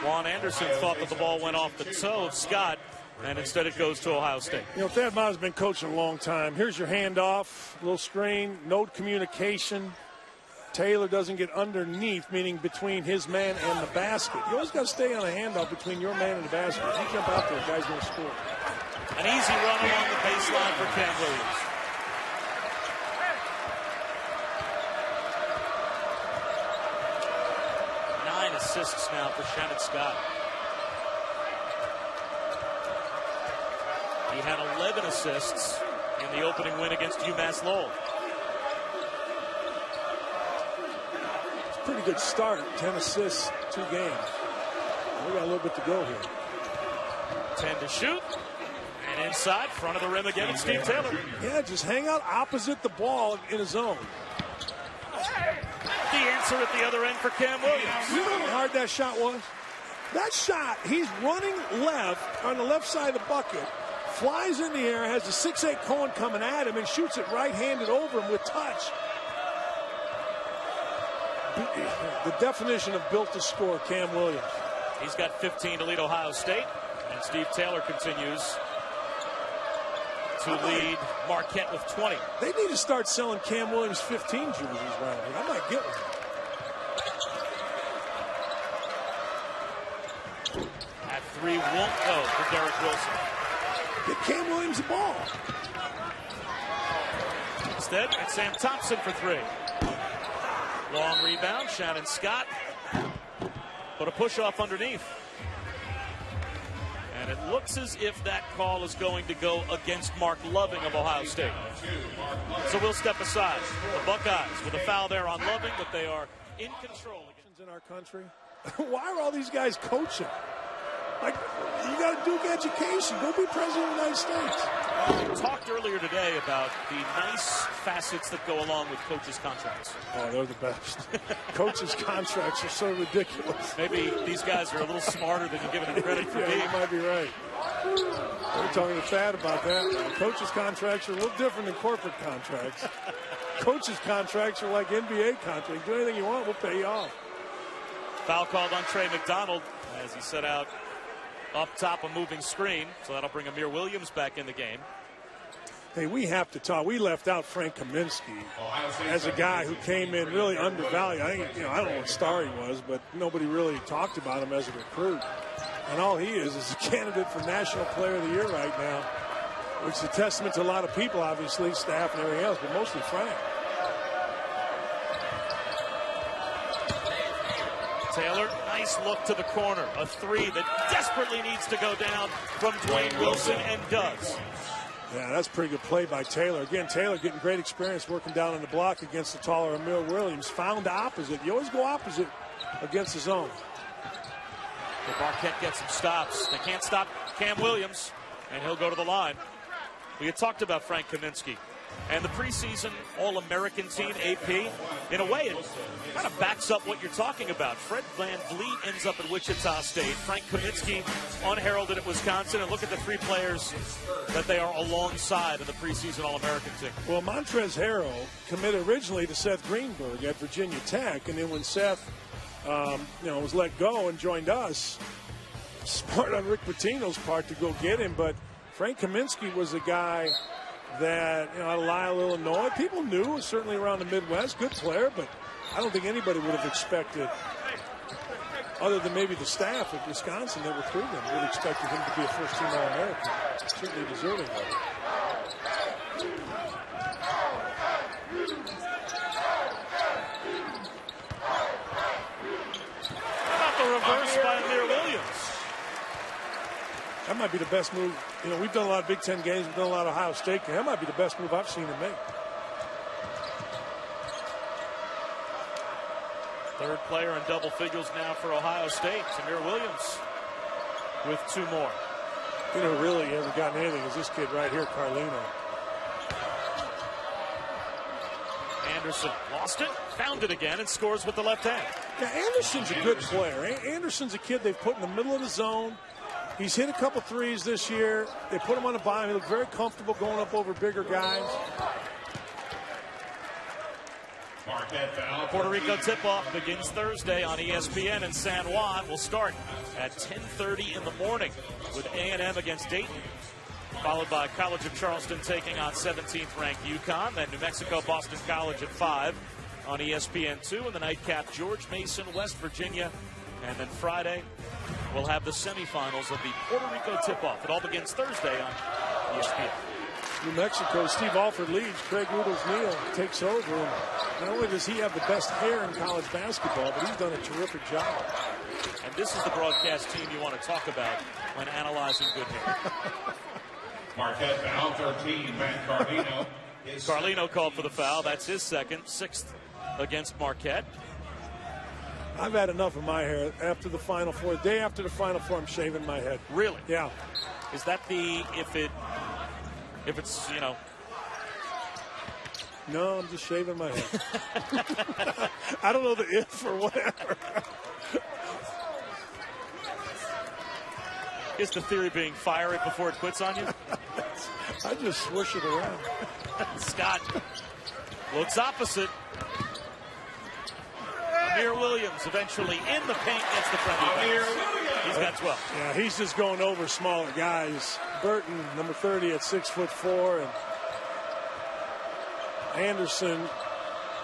Juan Anderson thought that the ball went off the toe of Scott, and instead it goes to Ohio State. You know, Thad Matta's been coaching a long time. Here's your handoff, little screen, no communication. Taylor doesn't get underneath, meaning between his man and the basket. You always got to stay on a handoff between your man and the basket. If you jump out there, the guy's going to score. An easy run along the baseline for Cam Williams. Assists now for Shannon Scott. He had 11 assists in the opening win against UMass Lowell. It's a pretty good start. 10 assists, 2 games. We got a little bit to go here. 10 to shoot. And inside, front of the rim again, it's Steve Taylor. Yeah, just hang out opposite the ball in a zone. The answer at the other end for Cam Williams. You know how hard that shot was? That shot, he's running left on the left side of the bucket, flies in the air, has a 6'8" Cohen coming at him, and shoots it right-handed over him with touch. The definition of built to score, Cam Williams. He's got 15 to lead Ohio State, and Steve Taylor continues to lead Marquette with 20. They need to start selling Cam Williams 15 jerseys around here. I might get one. That three won't go for Derek Wilson. Get Cam Williams the ball. Instead, it's Sam Thompson for three. Long rebound, Shannon Scott. But a push off underneath. And it looks as if that call is going to go against Mark Loving of Ohio State. So we'll step aside. The Buckeyes with a foul there on Loving, but they are in control. In our country, why are all these guys coaching? Like, you got a Duke education. Go be president of the United States. We talked earlier today about the nice facets that go along with coaches' contracts. Oh, they're the best. Coaches' contracts are so ridiculous. Maybe these guys are a little smarter than you're giving them credit for being. You might be right. We're talking to Thad about that. Coaches' contracts are a little different than corporate contracts. Coaches' contracts are like NBA contracts. Do anything you want, we'll pay you off. Foul called on Trey McDonald as he set out up top a moving screen. So that'll bring Amir Williams back in the game. Hey, we have to talk. We left out Frank Kaminsky as a guy who came in really undervalued. I don't know what star he was, but nobody really talked about him as a recruit. And all he is a candidate for National Player of the Year right now, which is a testament to a lot of people, obviously, staff and everything else, but mostly Frank. Taylor, nice look to the corner. A three that desperately needs to go down from Dwayne Wilson and does. Yeah, that's a pretty good play by Taylor. Again, Taylor getting great experience working down on the block against the taller Amir Williams. Found opposite. You always go opposite against the zone. But Marquette gets some stops. They can't stop Cam Williams, and he'll go to the line. We had talked about Frank Kaminsky and the preseason All-American team, AP. In a way, it kind of backs up what you're talking about. Fred Van Vliet ends up at Wichita State. Frank Kaminsky unheralded at Wisconsin. And look at the three players that they are alongside of the preseason All-American team. Well, Montrezl Harrell committed originally to Seth Greenberg at Virginia Tech. And then when Seth was let go and joined us, smart on Rick Pitino's part to go get him. But Frank Kaminsky was a guy that, out of Lisle, Illinois, people knew, certainly around the Midwest, good player, but I don't think anybody would have expected, other than maybe the staff of Wisconsin that recruited him, would have expected him to be a first-team All-American. Certainly deserving of it. How about the reverse by Amir Williams? That might be the best move. We've done a lot of Big Ten games. We've done a lot of Ohio State games. That might be the best move I've seen him make. Third player in double figures now for Ohio State. Amir Williams with two more. Really hasn't gotten anything is this kid right here, Carlino. Anderson lost it, found it again, and scores with the left hand. Yeah, Anderson's a good player. Anderson's a kid they've put in the middle of the zone. He's hit a couple threes this year. They put him on the bottom. He looked very comfortable going up over bigger guys. Puerto Rico tip-off begins Thursday on ESPN, and San Juan will start at 10:30 in the morning with A&M against Dayton, followed by College of Charleston taking on 17th-ranked UConn, then New Mexico Boston College at 5 on ESPN2, and the nightcap George Mason, West Virginia, and then Friday we'll have the semifinals of the Puerto Rico tip-off. It all begins Thursday on ESPN. New Mexico, Steve Alford leads. Craig Noodles-Neal takes over. And not only does he have the best hair in college basketball, but he's done a terrific job. And this is the broadcast team you want to talk about when analyzing good hair. Marquette foul, 13, Matt Carlino. Carlino called for the foul. That's his second, sixth against Marquette. I've had enough of my hair after the Final Four. The day after the Final Four, I'm shaving my head. Really? Yeah. Is that the, if it's, No, I'm just shaving my head. I don't know the if or whatever. Is the theory being fire it before it quits on you? I just swoosh it around. Scott looks opposite. Amir Williams eventually in the paint gets the friendly pass. He's got 12. Yeah, he's just going over smaller guys. Burton, number 30 at 6'4", and Anderson,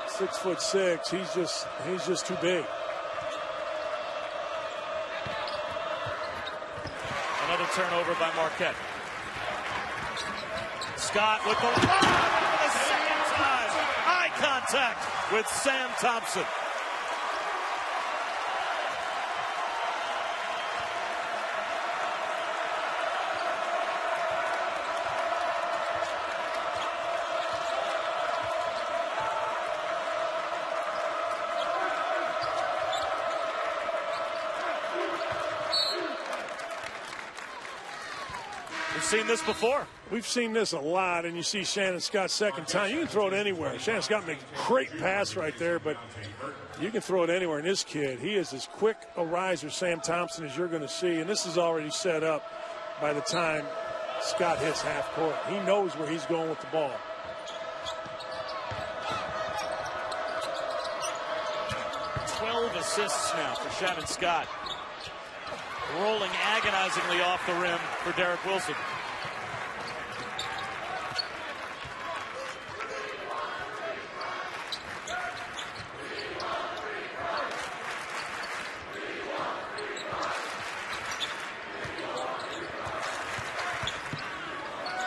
6'6". He's just too big. Another turnover by Marquette. Scott with the lob for the second time. Eye contact with Sam Thompson. We've seen this before. We've seen this a lot, and you see Shannon Scott's second time. You can throw it anywhere. Shannon Scott makes a great pass right there, but you can throw it anywhere. And this kid, he is as quick a riser, Sam Thompson, as you're going to see. And this is already set up by the time Scott hits half court. He knows where he's going with the ball. Assists now for Shannon Scott. Rolling agonizingly off the rim for Derek Wilson.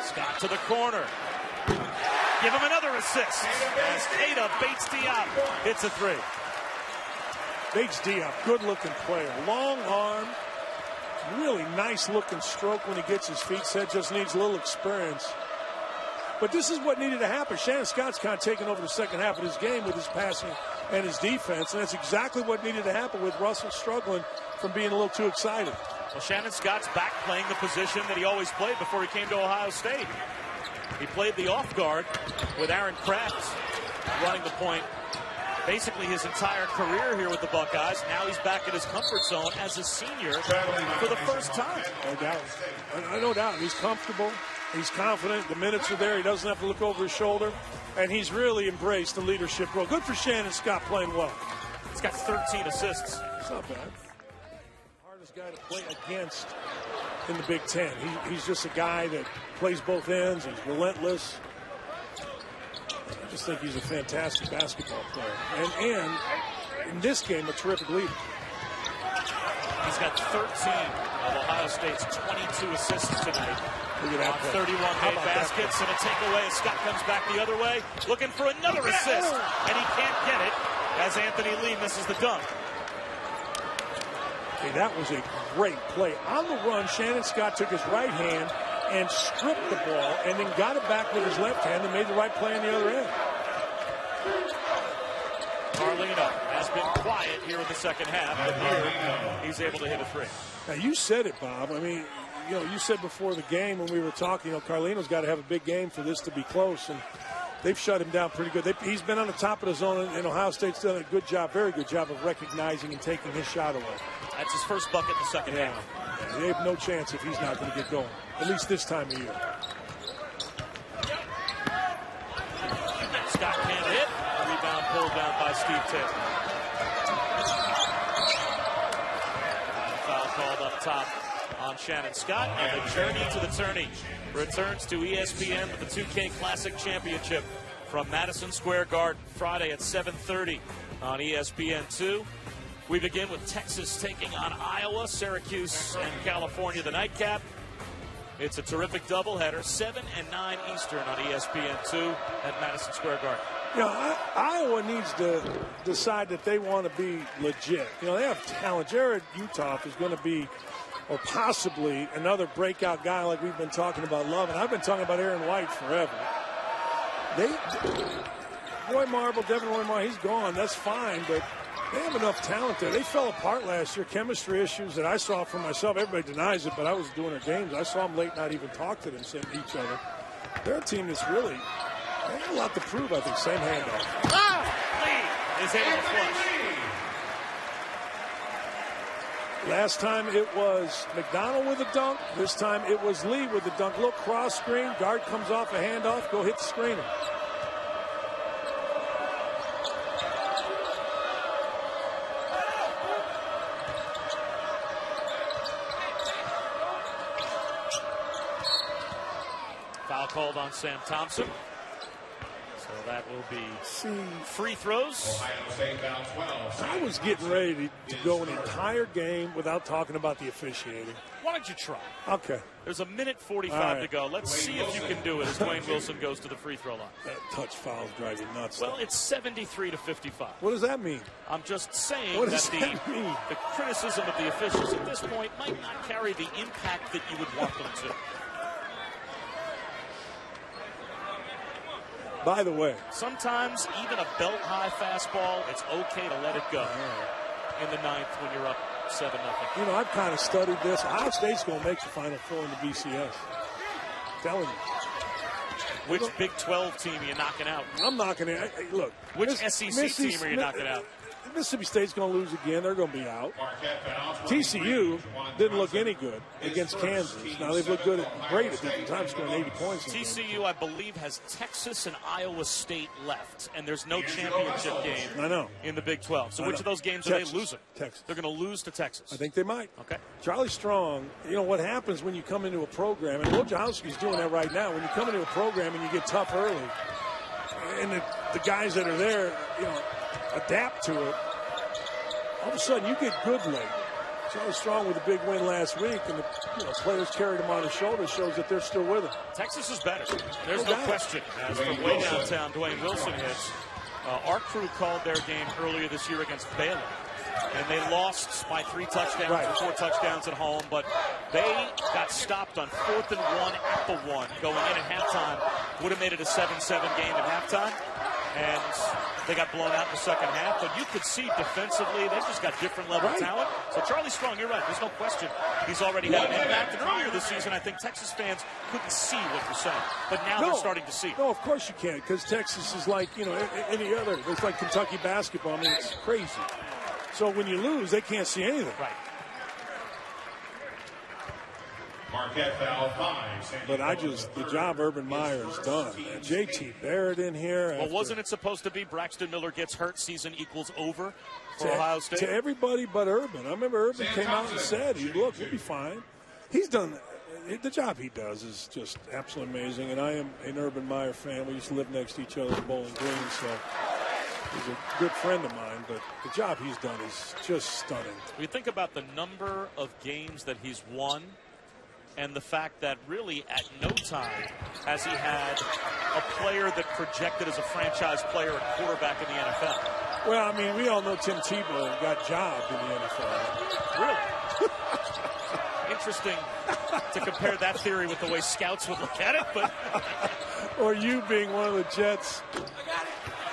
Scott to the corner. Give him another assist. As Tata baits Diop. Hits a three. Bates Diop, good-looking player. Long arm, really nice-looking stroke when he gets his feet set. Just needs a little experience. But this is what needed to happen. Shannon Scott's kind of taken over the second half of his game with his passing and his defense, and that's exactly what needed to happen with Russell struggling from being a little too excited. Well, Shannon Scott's back playing the position that he always played before he came to Ohio State. He played the off guard with Aaron Kraft running the point basically his entire career here with the Buckeyes. Now he's back in his comfort zone as a senior for the first time. No doubt. No doubt. He's comfortable. He's confident. The minutes are there. He doesn't have to look over his shoulder. And he's really embraced the leadership role. Good for Shannon Scott playing well. He's got 13 assists. It's not bad. Hardest guy to play against in the Big Ten. He's just a guy that plays both ends. He's relentless. I just think he's a fantastic basketball player. And in this game, a terrific leader. He's got 13 of Ohio State's 22 assists tonight. Look at that on 31 made baskets and a takeaway as Scott comes back the other way, looking for another assist, and he can't get it as Anthony Lee misses the dunk. Hey, that was a great play. On the run, Shannon Scott took his right hand and stripped the ball and then got it back with his left hand and made the right play on the other end. Carlino has been quiet here in the second half, but here he's able to hit a three. Now, you said it, Bob. I mean, you said before the game when we were talking, Carlino's got to have a big game for this to be close, and they've shut him down pretty good. He's been on the top of the zone, and Ohio State's done a good job, very good job of recognizing and taking his shot away. That's his first bucket in the second half. They have no chance if he's not going to get going, at least this time of year. Scott can't hit. The rebound pulled down by Steve Taylor. Foul called up top on Shannon Scott, and the journey to the tourney returns to ESPN with the 2K Classic Championship from Madison Square Garden Friday at 7:30 on ESPN2. We begin with Texas taking on Iowa, Syracuse and California the nightcap. It's a terrific doubleheader, 7 and 9 Eastern on ESPN2 at Madison Square Garden. Iowa needs to decide that they want to be legit. They have talent. Jared Uthoff is going to be, or possibly, another breakout guy like we've been talking about Love. And I've been talking about Aaron White forever. Roy Marble, Devin Roy Marble, he's gone. That's fine, but they have enough talent there. They fell apart last year. Chemistry issues that I saw for myself. Everybody denies it, but I was doing their games. I saw them late not even talk to each other. They're a team that's really, they have a lot to prove, I think. Same handoff. Lee is able to flush. Last time it was McDonald with a dunk. This time it was Lee with the dunk. Little cross screen. Guard comes off a handoff. Go hit the screener. Foul called on Sam Thompson. So that will be free throws. Ohio State foul 12. I was getting ready to go an entire game without talking about the officiating. Why don't you try? Okay. There's a minute 45 to go. Let's see if you can do it as Dwayne Wilson goes to the free throw line. That touch fouls drive you nuts. Well, it's 73 to 55. What does that mean? I'm just saying What that does that mean? the criticism of the officials at this point might not carry the impact that you would want them to. By the way, Sometimes even a belt-high fastball, it's okay to let it go in the ninth when you're up 7-0. you know, I've kind of studied this. Ohio State's going to make the Final Four in the BCS. Telling you. Which Big 12 team are you knocking out? I'm knocking it. Look. Which SEC team are you knocking out? Mississippi State's going to lose again. They're going to be out. Marquette foul 12. TCU didn't look any good against Kansas. Now they've looked great at different times, scoring 80 points. TCU, I believe, has Texas and Iowa State left, and there's no championship game in the Big 12. So which of those games are they losing? Texas. They're going to lose to Texas. I think they might. Okay. Charlie Strong, you know what happens when you come into a program, and Wojciechowski's doing that right now, when you come into a program and you get tough early, and the guys that are there, you know, adapt to it, all of a sudden you get good late. Charlie Strong with a big win last week, and the players carried him on his shoulders, shows that they're still with him. Texas is better. There's no question. As from way downtown, Dwayne Wilson hits. Our crew called their game earlier this year against Baylor, and they lost by 3 touchdowns or 4 touchdowns at home, but they got stopped on 4th and 1 at the 1 going in at halftime. Would have made it a 7-7 game at halftime, and they got blown out in the second half. But you could see defensively, they just got different level of talent. So Charlie Strong, you're right. There's no question he's already had an impact. And earlier this season, I think Texas fans couldn't see what you're saying, but now they're starting to see. No, of course you can't, because Texas is like, you know, any other. It's like Kentucky basketball. I mean, it's crazy. So when you lose, they can't see anything. Right. Marquette foul 5. But the job Urban Meyer's done. And JT Barrett in here. Well, wasn't it supposed to be Braxton Miller gets hurt, season equals over for Ohio State? To everybody but Urban. I remember Urban came out and said, look, we'll be fine. He's done, the job he does is just absolutely amazing. And I am an Urban Meyer fan. We used to live next to each other in Bowling Green, so he's a good friend of mine. But the job he's done is just stunning. We think about the number of games that he's won, and the fact that really at no time has he had a player that projected as a franchise player and quarterback in the NFL. Well, I mean, we all know Tim Tebow got jobbed in the NFL. Really? Interesting to compare that theory with the way scouts would look at it, but or you being one of the Jets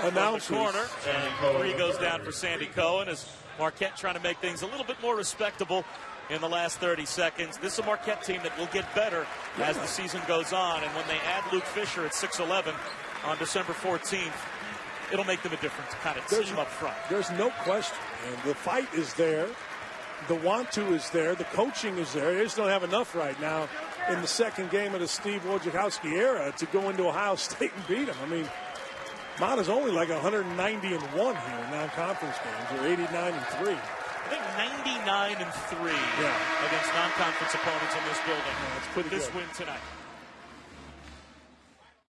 announcers. The corner, and 3 goes down for Sandy Cohen as Marquette trying to make things a little bit more respectable in the last 30 seconds. This is a Marquette team that will get better as the season goes on. And when they add Luke Fisher at 6'11" on December 14th, it'll make them a different kind of team up front. There's no question. And the fight is there. The want to is there. The coaching is there. They just don't have enough right now in the second game of the Steve Wojciechowski era to go into Ohio State and beat them. I mean, Mata's only like 190-1 here in non-conference games, or 89-3. I think 99-3 against non-conference opponents in this building. Yeah, that's pretty this good. win tonight.